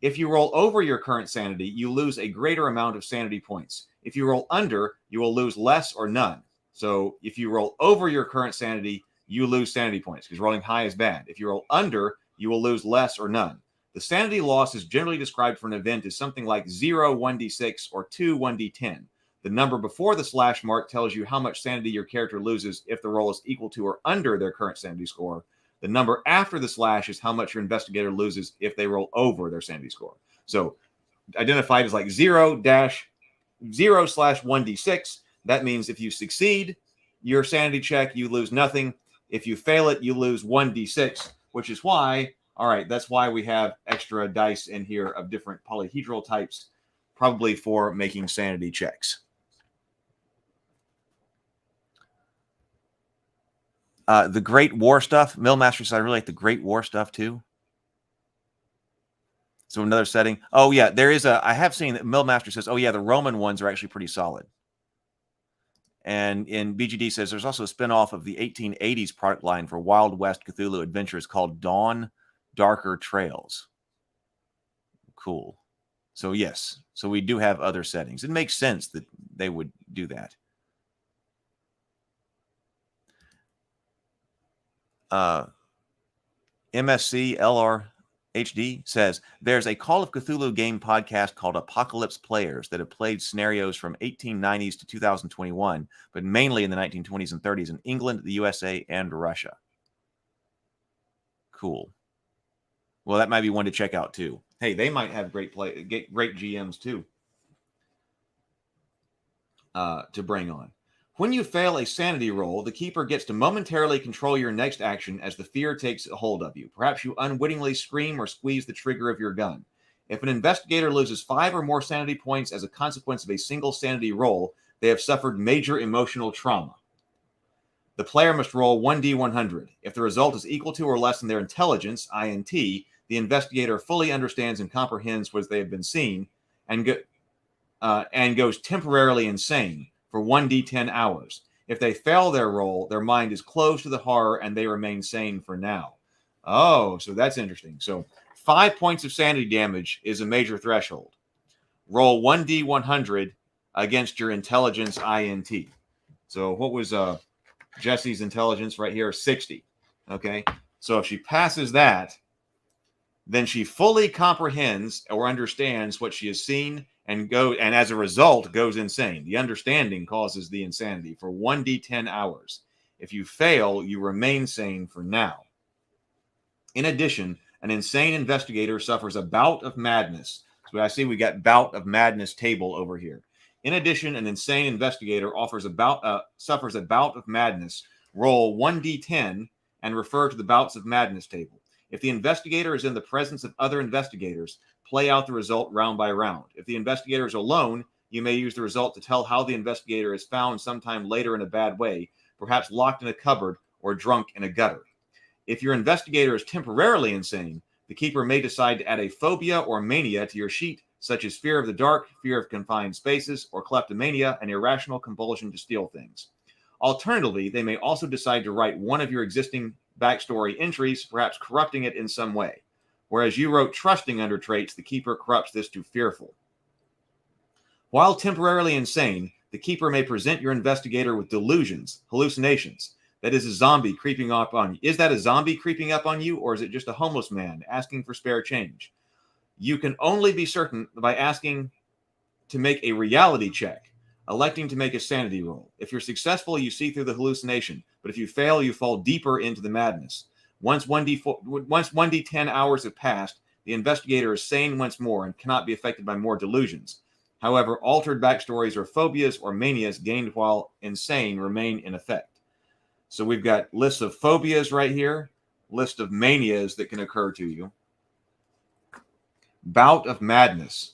If you roll over your current sanity, you lose a greater amount of sanity points. If you roll under, you will lose less or none. So if you roll over your current sanity, you lose sanity points because rolling high is bad. If you roll under, you will lose less or none. The sanity loss is generally described for an event as something like 0 1d6 or 2 1d10. The number before the slash mark tells you how much sanity your character loses if the roll is equal to or under their current sanity score. The number after the slash is how much your investigator loses if they roll over their sanity score. So identified as like 0/1d6. That means if you succeed your sanity check, you lose nothing. If you fail it, you lose 1d6, which is why, all right, that's why we have extra dice in here of different polyhedral types, probably for making sanity checks. The Great War stuff. Millmaster says, I really like the Great War stuff too. So another setting. Oh, yeah, there is I have seen that Millmaster says, oh, yeah, the Roman ones are actually pretty solid. And in BGD says there's also a spinoff of the 1880s product line for Wild West Cthulhu adventures called Dawn Darker Trails. Cool. So, yes. So we do have other settings. It makes sense that they would do that. MSC LRHD says there's a Call of Cthulhu game podcast called Apocalypse Players that have played scenarios from 1890s to 2021, but mainly in the 1920s and 30s in England, the USA, and Russia. Cool. Well, that might be one to check out too. Hey, they might have great GMs too to bring on. When you fail a sanity roll, the keeper gets to momentarily control your next action as the fear takes a hold of you. Perhaps you unwittingly scream or squeeze the trigger of your gun. If an investigator loses 5 or more sanity points as a consequence of a single sanity roll, they have suffered major emotional trauma. The player must roll 1d100. If the result is equal to or less than their intelligence, INT, the investigator fully understands and comprehends what they have been seeing and goes temporarily insane for 1d10 hours. If they fail their roll, their mind is closed to the horror and they remain sane for now. Oh, so that's interesting. So 5 points of sanity damage is a major threshold. Roll 1d100 against your intelligence INT. So what was Jesse's intelligence right here? 60. Okay. So if she passes that, then she fully comprehends or understands what she has seen and as a result goes insane. The understanding causes the insanity for 1d10 hours. If you fail, you remain sane for now. In addition, an insane investigator suffers a bout of madness. So I see we got bout of madness table over here. In addition, an insane investigator suffers a bout of madness. Roll 1d10 and refer to the bouts of madness table. If the investigator is in the presence of other investigators, play out the result round by round. If the investigator is alone, you may use the result to tell how the investigator is found sometime later in a bad way, perhaps locked in a cupboard or drunk in a gutter. If your investigator is temporarily insane, the keeper may decide to add a phobia or mania to your sheet, such as fear of the dark, fear of confined spaces, or kleptomania, an irrational compulsion to steal things. Alternatively, they may also decide to write one of your existing backstory entries, perhaps corrupting it in some way. Whereas you wrote trusting under traits, the keeper corrupts this to fearful. While temporarily insane, the keeper may present your investigator with delusions, hallucinations. That is a zombie creeping up on you. Is that a zombie creeping up on you, or is it just a homeless man asking for spare change? You can only be certain by asking to make a reality check, electing to make a sanity roll. If you're successful, you see through the hallucination, but if you fail, you fall deeper into the madness. Once 1d10 hours have passed, the investigator is sane once more and cannot be affected by more delusions. However, altered backstories or phobias or manias gained while insane remain in effect. So we've got lists of phobias right here, list of manias that can occur to you. Bout of madness.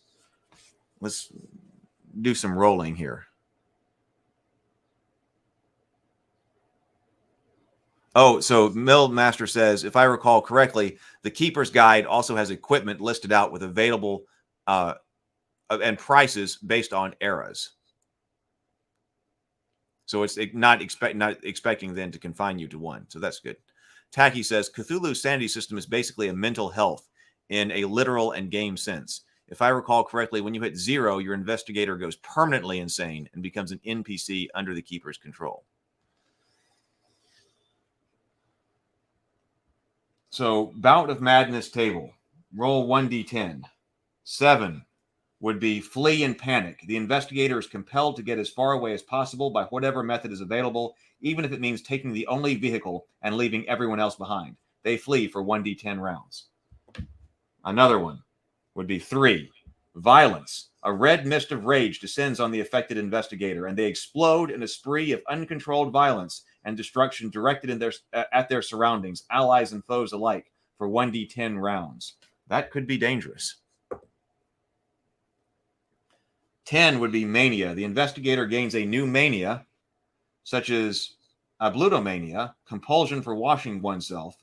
Let's do some rolling here. Oh, so Millmaster says, if I recall correctly, the Keeper's Guide also has equipment listed out with available and prices based on eras. So it's not expecting then to confine you to one. So that's good. Tacky says, Cthulhu's sanity system is basically a mental health. in a literal and game sense. If I recall correctly, when you hit 0, your investigator goes permanently insane and becomes an NPC under the keeper's control. So, Bout of Madness table. Roll 1d10. 7 would be flee and panic. The investigator is compelled to get as far away as possible by whatever method is available, even if it means taking the only vehicle and leaving everyone else behind. They flee for 1d10 rounds. Another one would be 3. Violence. A red mist of rage descends on the affected investigator, and they explode in a spree of uncontrolled violence and destruction directed in at their surroundings, allies and foes alike, for 1d10 rounds. That could be dangerous. 10 would be mania. The investigator gains a new mania, such as ablutomania, compulsion for washing oneself,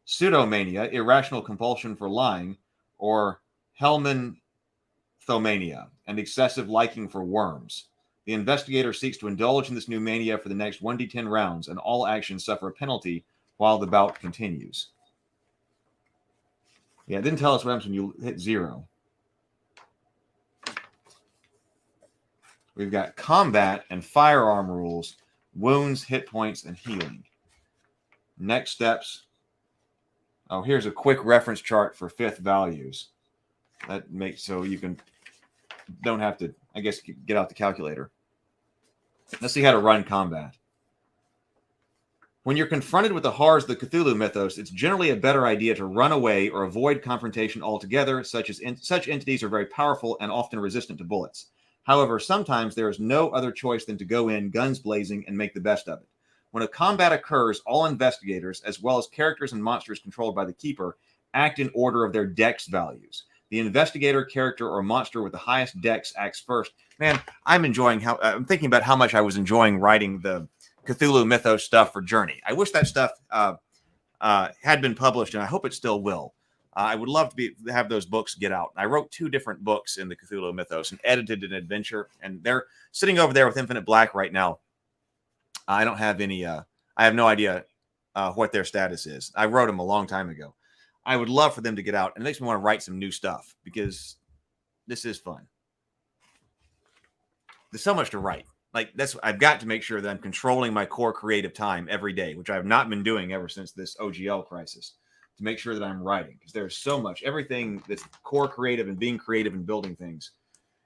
pseudomania, irrational compulsion for lying, or helminthomania, an excessive liking for worms. The investigator seeks to indulge in this new mania for the next 1d10 rounds, and all actions suffer a penalty while the bout continues. Yeah, it didn't tell us what happens when you hit 0. We've got combat and firearm rules, wounds, hit points, and healing. Next steps. Oh, here's a quick reference chart for 5th values. That makes so you don't have to, I guess, get out the calculator. Let's see how to run combat. When you're confronted with the horrors of the Cthulhu mythos, it's generally a better idea to run away or avoid confrontation altogether. Such entities are very powerful and often resistant to bullets. However, sometimes there is no other choice than to go in, guns blazing, and make the best of it. When a combat occurs, all investigators, as well as characters and monsters controlled by the keeper, act in order of their dex values. The investigator, character, or monster with the highest dex acts first. Man, I'm thinking about how much I was enjoying writing the Cthulhu mythos stuff for Journey. I wish that stuff had been published, and I hope it still will. I would love to have those books get out. I wrote 2 different books in the Cthulhu mythos and edited an adventure, and they're sitting over there with Infinite Black right now. I don't have any. I have no idea what their status is. I wrote them a long time ago. I would love for them to get out, and it makes me want to write some new stuff because this is fun. There's so much to write. I've got to make sure that I'm controlling my core creative time every day, which I have not been doing ever since this OGL crisis, to make sure that I'm writing, because there's so much. Everything that's core creative and being creative and building things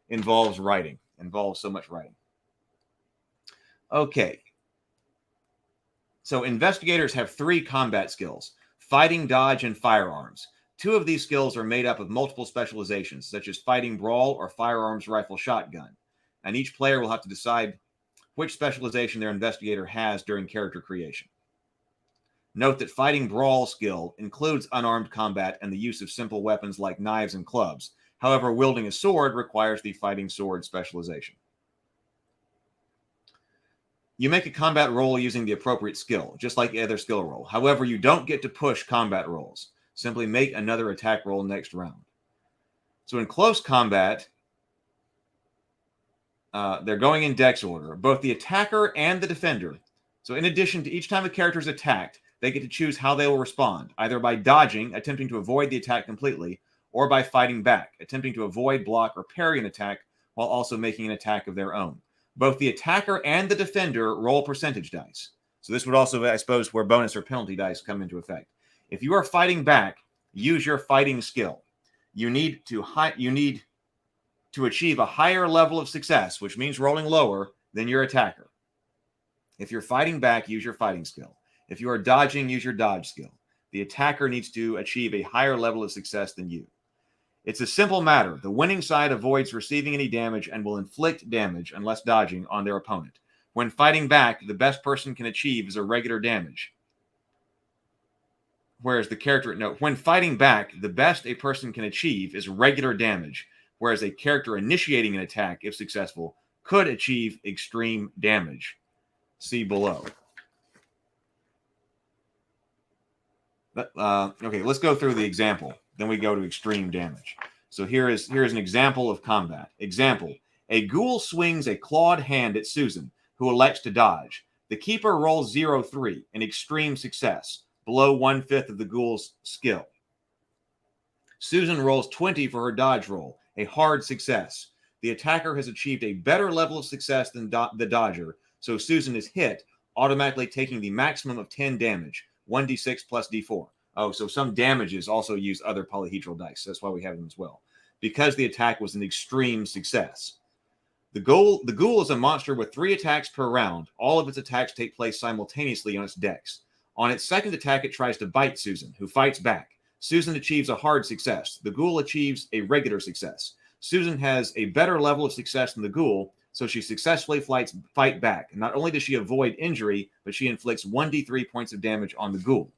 involves writing, involves so much writing. Okay. So investigators have 3 combat skills: fighting, dodge, and firearms. 2 of these skills are made up of multiple specializations, such as fighting, brawl, or firearms, rifle, shotgun. And each player will have to decide which specialization their investigator has during character creation. Note that fighting brawl skill includes unarmed combat and the use of simple weapons like knives and clubs. However, wielding a sword requires the fighting sword specialization. You make a combat roll using the appropriate skill, just like the other skill roll. However, you don't get to push combat rolls. Simply make another attack roll next round. So in close combat, they're going in dex order. Both the attacker and the defender. So in addition to each time a character is attacked, they get to choose how they will respond, either by dodging, attempting to avoid the attack completely, or by fighting back, attempting to avoid, block, or parry an attack while also making an attack of their own. Both the attacker and the defender roll percentage dice. So this would also, I suppose, where bonus or penalty dice come into effect. If you are fighting back, use your fighting skill. You need to achieve a higher level of success, which means rolling lower than your attacker. If you're fighting back, use your fighting skill. If you are dodging, use your dodge skill. The attacker needs to achieve a higher level of success than you. It's a simple matter. The winning side avoids receiving any damage and will inflict damage, unless dodging, on their opponent. When fighting back, the best person can achieve is a regular damage. Whereas when fighting back, the best a person can achieve is regular damage, whereas a character initiating an attack, if successful, could achieve extreme damage. See below. Okay, let's go through the example. Then we go to extreme damage. So here is an example of combat. Example: a ghoul swings a clawed hand at Susan, who elects to dodge. The keeper rolls 0-3, an extreme success, below 1/5 of the ghoul's skill. Susan rolls 20 for her dodge roll, a hard success. The attacker has achieved a better level of success than the dodger, so Susan is hit, automatically taking the maximum of 10 damage, 1d6 plus d4. Oh, so some damages also use other polyhedral dice. That's why we have them as well. Because the attack was an extreme success. The ghoul is a monster with 3 attacks per round. All of its attacks take place simultaneously on its dex. On its second attack, it tries to bite Susan, who fights back. Susan achieves a hard success. The ghoul achieves a regular success. Susan has a better level of success than the ghoul, so she successfully fight back. And not only does she avoid injury, but she inflicts 1d3 points of damage on the ghoul.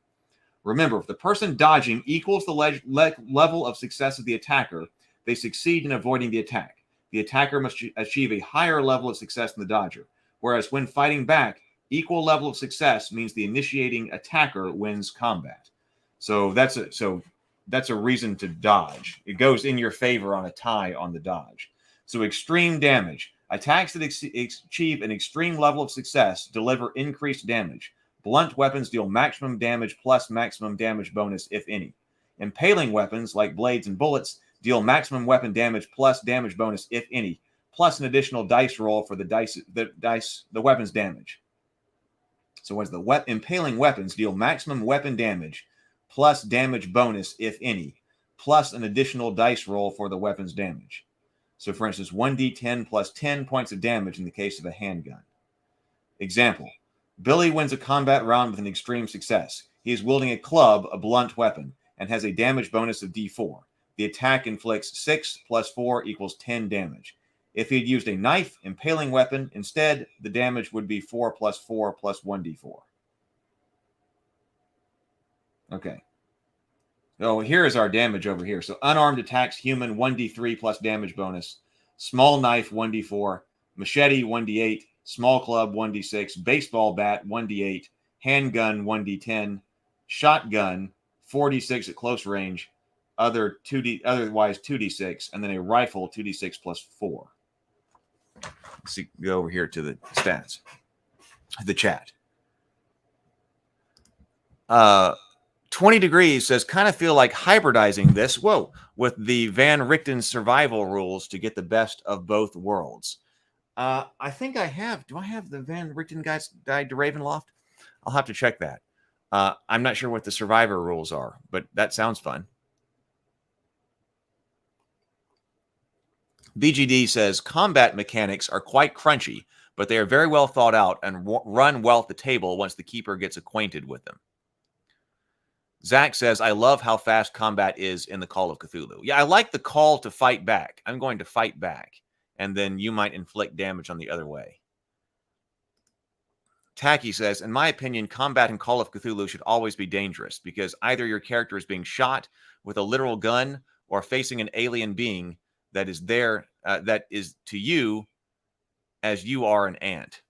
Remember, if the person dodging equals the level of success of the attacker, they succeed in avoiding the attack. The attacker must achieve a higher level of success than the dodger. Whereas when fighting back, equal level of success means the initiating attacker wins combat. So that's a reason to dodge. It goes in your favor on a tie on the dodge. So extreme damage. Attacks that achieve an extreme level of success deliver increased damage. Blunt weapons deal maximum damage plus maximum damage bonus, if any. Impaling weapons, like blades and bullets, deal maximum weapon damage plus damage bonus, if any, plus an additional dice roll for the weapon's damage. So what's the impaling weapons deal maximum weapon damage plus damage bonus, if any, plus an additional dice roll for the weapon's damage. So for instance, 1d10 plus 10 points of damage in the case of a handgun. Example, Billy wins a combat round with an extreme success. He is wielding a club, a blunt weapon, and has a damage bonus of d4. The attack inflicts 6 plus 4 equals 10 damage. If he had used a knife, impaling weapon, instead, the damage would be 4 plus 4 plus 1d4. Okay. So here is our damage over here. So unarmed attacks, human, 1d3 plus damage bonus. Small knife, 1d4. Machete, 1d8. Small club, 1d6. Baseball bat, 1d8. Handgun, 1d10. Shotgun, 4d6 at close range. Otherwise 2d6. And then a rifle, 2d6 plus 4. Let's see, go over here to the stats. The chat. 20 Degrees says, kind of feel like hybridizing this, with the Van Richten survival rules to get the best of both worlds. I think I have. Do I have the Van Richten guide to Ravenloft? I'll have to check that. I'm not sure what the survivor rules are, but that sounds fun. BGD says, combat mechanics are quite crunchy, but they are very well thought out and run well at the table once the keeper gets acquainted with them. Zach says, I love how fast combat is in the Call of Cthulhu. Yeah, I like the call to fight back. I'm going to fight back. And then you might inflict damage on the other way. Tacky says, in my opinion, combat in Call of Cthulhu should always be dangerous because either your character is being shot with a literal gun or facing an alien being that is there, that is to you as you are an ant.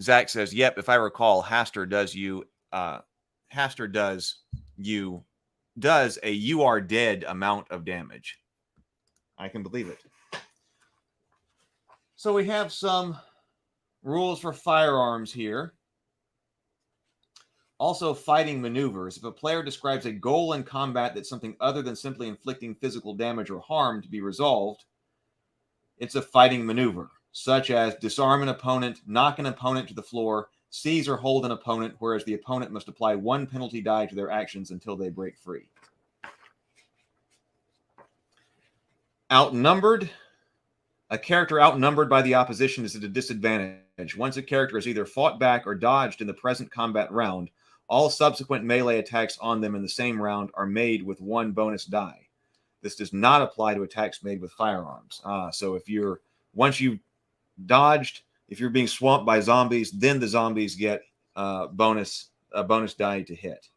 Zach says, yep, if I recall, Haster does a you are dead amount of damage. I can believe it. So we have some rules for firearms here. Also, fighting maneuvers. If a player describes a goal in combat that's something other than simply inflicting physical damage or harm to be resolved, it's a fighting maneuver, such as disarm an opponent, knock an opponent to the floor, seize or hold an opponent, whereas the opponent must apply 1 penalty die to their actions until they break free. Outnumbered. A character outnumbered by the opposition is at a disadvantage. Once a character has either fought back or dodged in the present combat round, all subsequent melee attacks on them in the same round are made with 1 bonus die. This does not apply to attacks made with firearms. So once you dodged, if you're being swamped by zombies, then the zombies get a bonus die to hit.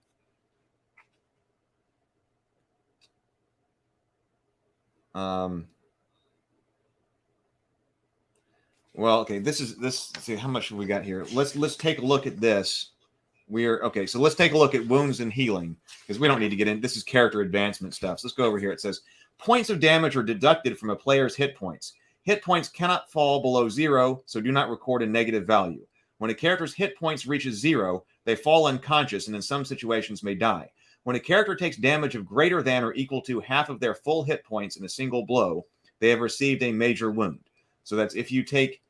Well, okay, this. See how much we got here. Let's take a look at this. So let's take a look at wounds and healing because we don't need to get in. This is character advancement stuff. So let's go over here. It says points of damage are deducted from a player's hit points. Hit points cannot fall below 0, so do not record a negative value. When a character's hit points reaches 0, they fall unconscious and in some situations may die. When a character takes damage of greater than or equal to half of their full hit points in a single blow, they have received a major wound. So that's if you take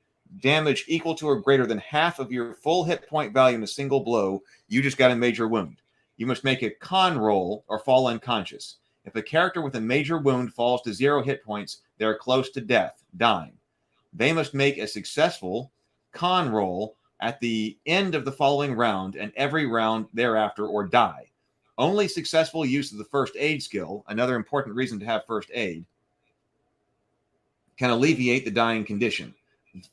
damage equal to or greater than half of your full hit point value in a single blow, you just got a major wound. You must make a con roll or fall unconscious. If a character with a major wound falls to 0 hit points, they are close to death, dying. They must make a successful con roll at the end of the following round and every round thereafter or die. Only successful use of the first aid skill, another important reason to have first aid, can alleviate the dying condition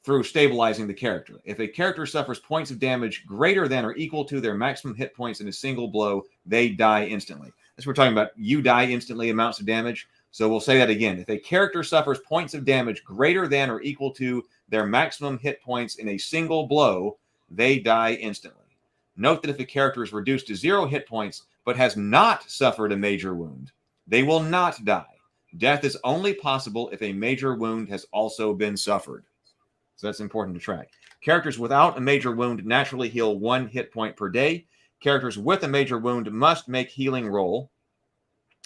through stabilizing the character. If a character suffers points of damage greater than or equal to their maximum hit points in a single blow, they die instantly. That's what we're talking about. You die instantly amounts of damage. So we'll say that again. If a character suffers points of damage greater than or equal to their maximum hit points in a single blow, they die instantly. Note that if a character is reduced to 0 hit points but has not suffered a major wound, they will not die. Death is only possible if a major wound has also been suffered. So that's important to track. Characters without a major wound naturally heal 1 hit point per day. Characters with a major wound must make a healing roll,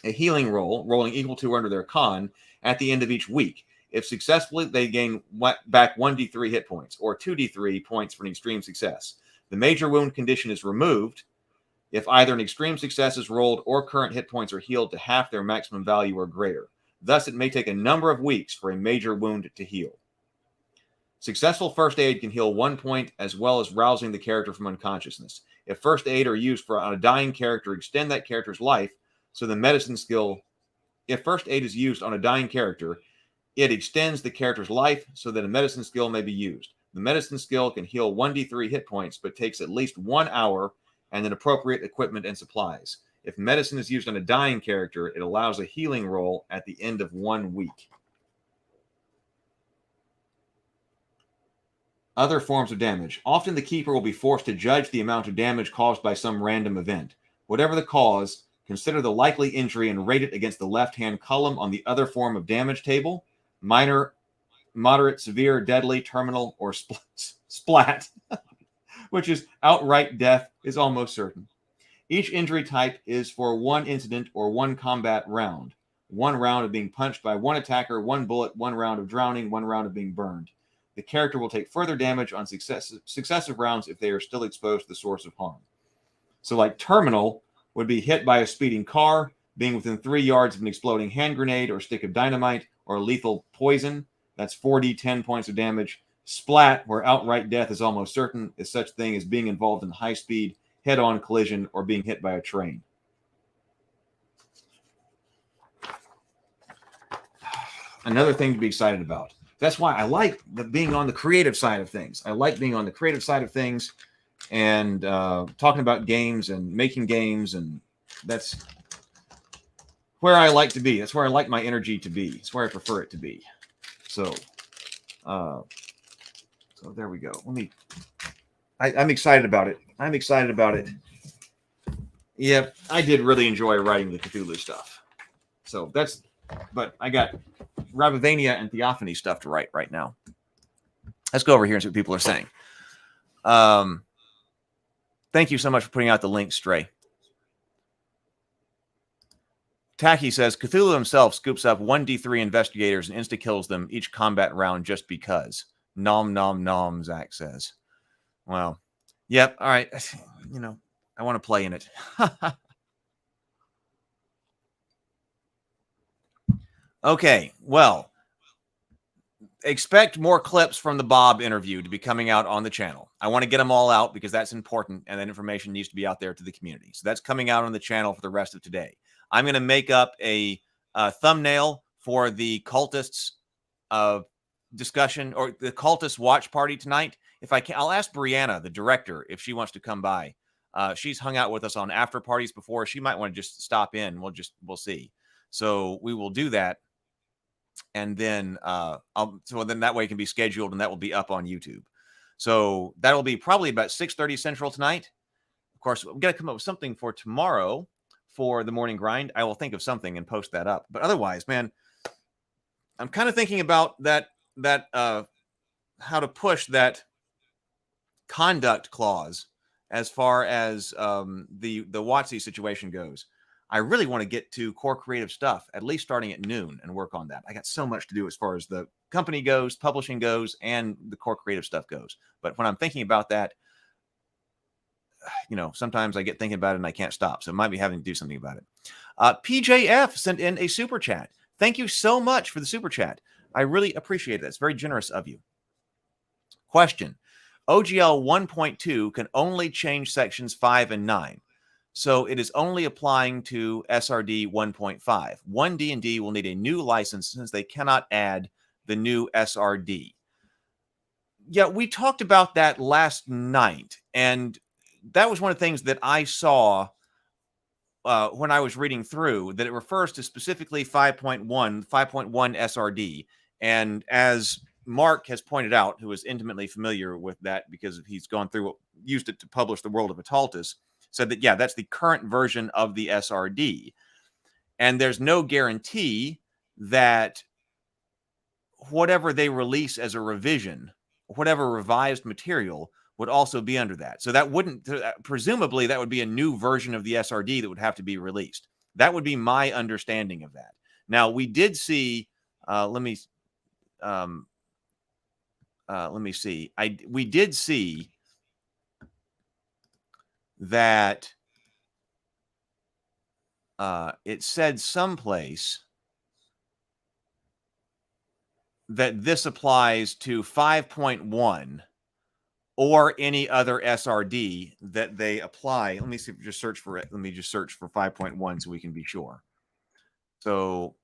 rolling equal to or under their con, at the end of each week. If successfully, they gain back 1d3 hit points, or 2d3 points for an extreme success. The major wound condition is removed if either an extreme success is rolled or current hit points are healed to half their maximum value or greater. Thus, it may take a number of weeks for a major wound to heal. Successful first aid can heal 1 point as well as rousing the character from unconsciousness. If first aid are used on a dying character, extend that character's life, so the medicine skill, if first aid is used on a dying character, it extends the character's life so that a medicine skill may be used. The medicine skill can heal 1d3 hit points, but takes at least 1 hour and an appropriate equipment and supplies. If medicine is used on a dying character, it allows a healing roll at the end of 1 week. Other forms of damage. Often the keeper will be forced to judge the amount of damage caused by some random event. Whatever the cause, consider the likely injury and rate it against the left-hand column on the other form of damage table. Minor, moderate, severe, deadly, terminal, or splat, which is outright death, is almost certain. Each injury type is for 1 incident or 1 combat round. 1 round of being punched by 1 attacker, 1 bullet, 1 round of drowning, 1 round of being burned. The character will take further damage on successive rounds if they are still exposed to the source of harm. So like terminal would be hit by a speeding car, being within 3 yards of an exploding hand grenade or stick of dynamite or lethal poison. That's 4d10 points of damage. Splat, where outright death is almost certain, is such thing as being involved in high-speed, head-on collision or being hit by a train. Another thing to be excited about. That's why I like being on the creative side of things. I like being on the creative side of things and talking about games and making games, and that's where I like to be. That's where I like my energy to be. It's where I prefer it to be. So there we go. I'm excited about it. I'm excited about it. Yep, I did really enjoy writing the Cthulhu stuff. So but I got Rabivania and Theophany stuff to write right now. Let's go over here and see what people are saying. Thank you so much for putting out the link, Stray. Tacky says, Cthulhu himself scoops up 1d3 investigators and insta-kills them each combat round just because. Nom, nom, nom, Zach says. Well, yep, all right. I want to play in it. Okay, well, expect more clips from the Bob interview to be coming out on the channel. I want to get them all out because that's important, and that information needs to be out there to the community. So that's coming out on the channel for the rest of today. I'm going to make up a thumbnail for the cultists discussion or the cultist watch party tonight. If I can, I'll ask Brianna, the director, if she wants to come by. She's hung out with us on after parties before. She might want to just stop in. We'll see. So we will do that. And then then that way it can be scheduled and that will be up on YouTube. So that'll be probably about 6:30 Central tonight. Of course, we've got to come up with something for tomorrow for the morning grind. I will think of something and post that up. But otherwise, man, I'm kind of thinking about that how to push that conduct clause as far as the WotC situation goes. I really want to get to core creative stuff, at least starting at noon, and work on that. I got so much to do as far as the company goes, publishing goes, and the core creative stuff goes. But when I'm thinking about that, sometimes I get thinking about it and I can't stop. So I might be having to do something about it. PJF sent in a super chat. Thank you so much for the super chat. I really appreciate it. It's very generous of you. Question. OGL 1.2 can only change sections 5 and 9. So it is only applying to SRD 1.5. One D&D will need a new license since they cannot add the new SRD. Yeah, we talked about that last night, and that was one of the things that I saw when I was reading through, that it refers to specifically 5.1 SRD. And as Mark has pointed out, who is intimately familiar with that because he's gone through, used it to publish The World of Ataltus, said that, yeah, that's the current version of the SRD. And there's no guarantee that whatever they release as a revision, whatever revised material, would also be under that. So that wouldn't, presumably, that would be a new version of the SRD that would have to be released. That would be my understanding of that. Now, we did see, let me see. We did see that it said someplace that this applies to 5.1 or any other SRD that they apply. Let me see if just search for it. Let me just search for 5.1 so we can be sure. So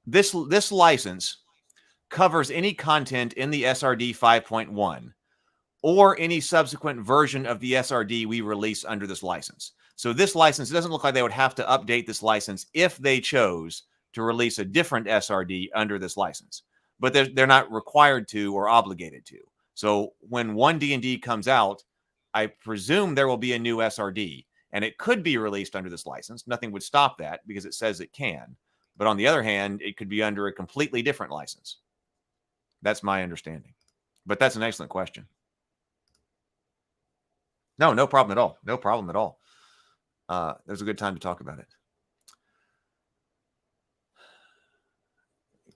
this license covers any content in the SRD 5.1 or any subsequent version of the SRD we release under this license. So this license, it doesn't look like they would have to update this license if they chose to release a different SRD under this license. But they're not required to or obligated to. So when one D&D comes out, I presume there will be a new SRD, and it could be released under this license. Nothing would stop that because it says it can. But on the other hand, it could be under a completely different license. That's my understanding. But that's an excellent question. No problem at all. No problem at all. There's a good time to talk about it.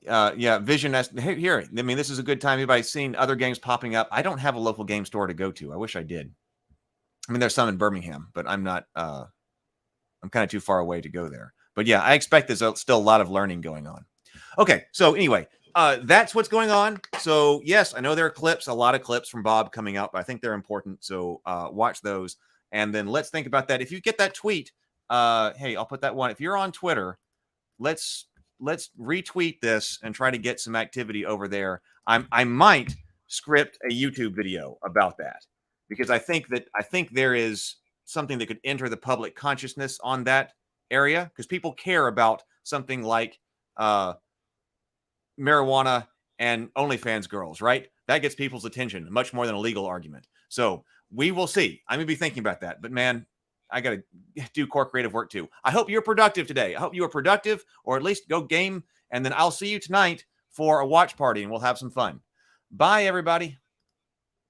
Yeah, Vision. Here, I mean, this is a good time. Everybody's seen other games popping up. I don't have a local game store to go to. I wish I did. I mean, there's some in Birmingham, but I'm not. I'm kind of too far away to go there. But yeah, I expect there's still a lot of learning going on. Okay, so anyway, that's what's going on. So yes, I know there are clips, a lot of clips from Bob coming out, but I think they're important. So watch those, and then let's think about that. If you get that tweet, hey, I'll put that one. If you're on Twitter, let's retweet this and try to get some activity over there. I might script a YouTube video about that because I think there is something that could enter the public consciousness on that area because people care about something like marijuana and OnlyFans girls, right? That gets people's attention much more than a legal argument. So we will see. I'm going to be thinking about that. But man, I got to do core creative work too. I hope you're productive today. I hope you are productive, or at least go game. And then I'll see you tonight for a watch party and we'll have some fun. Bye, everybody.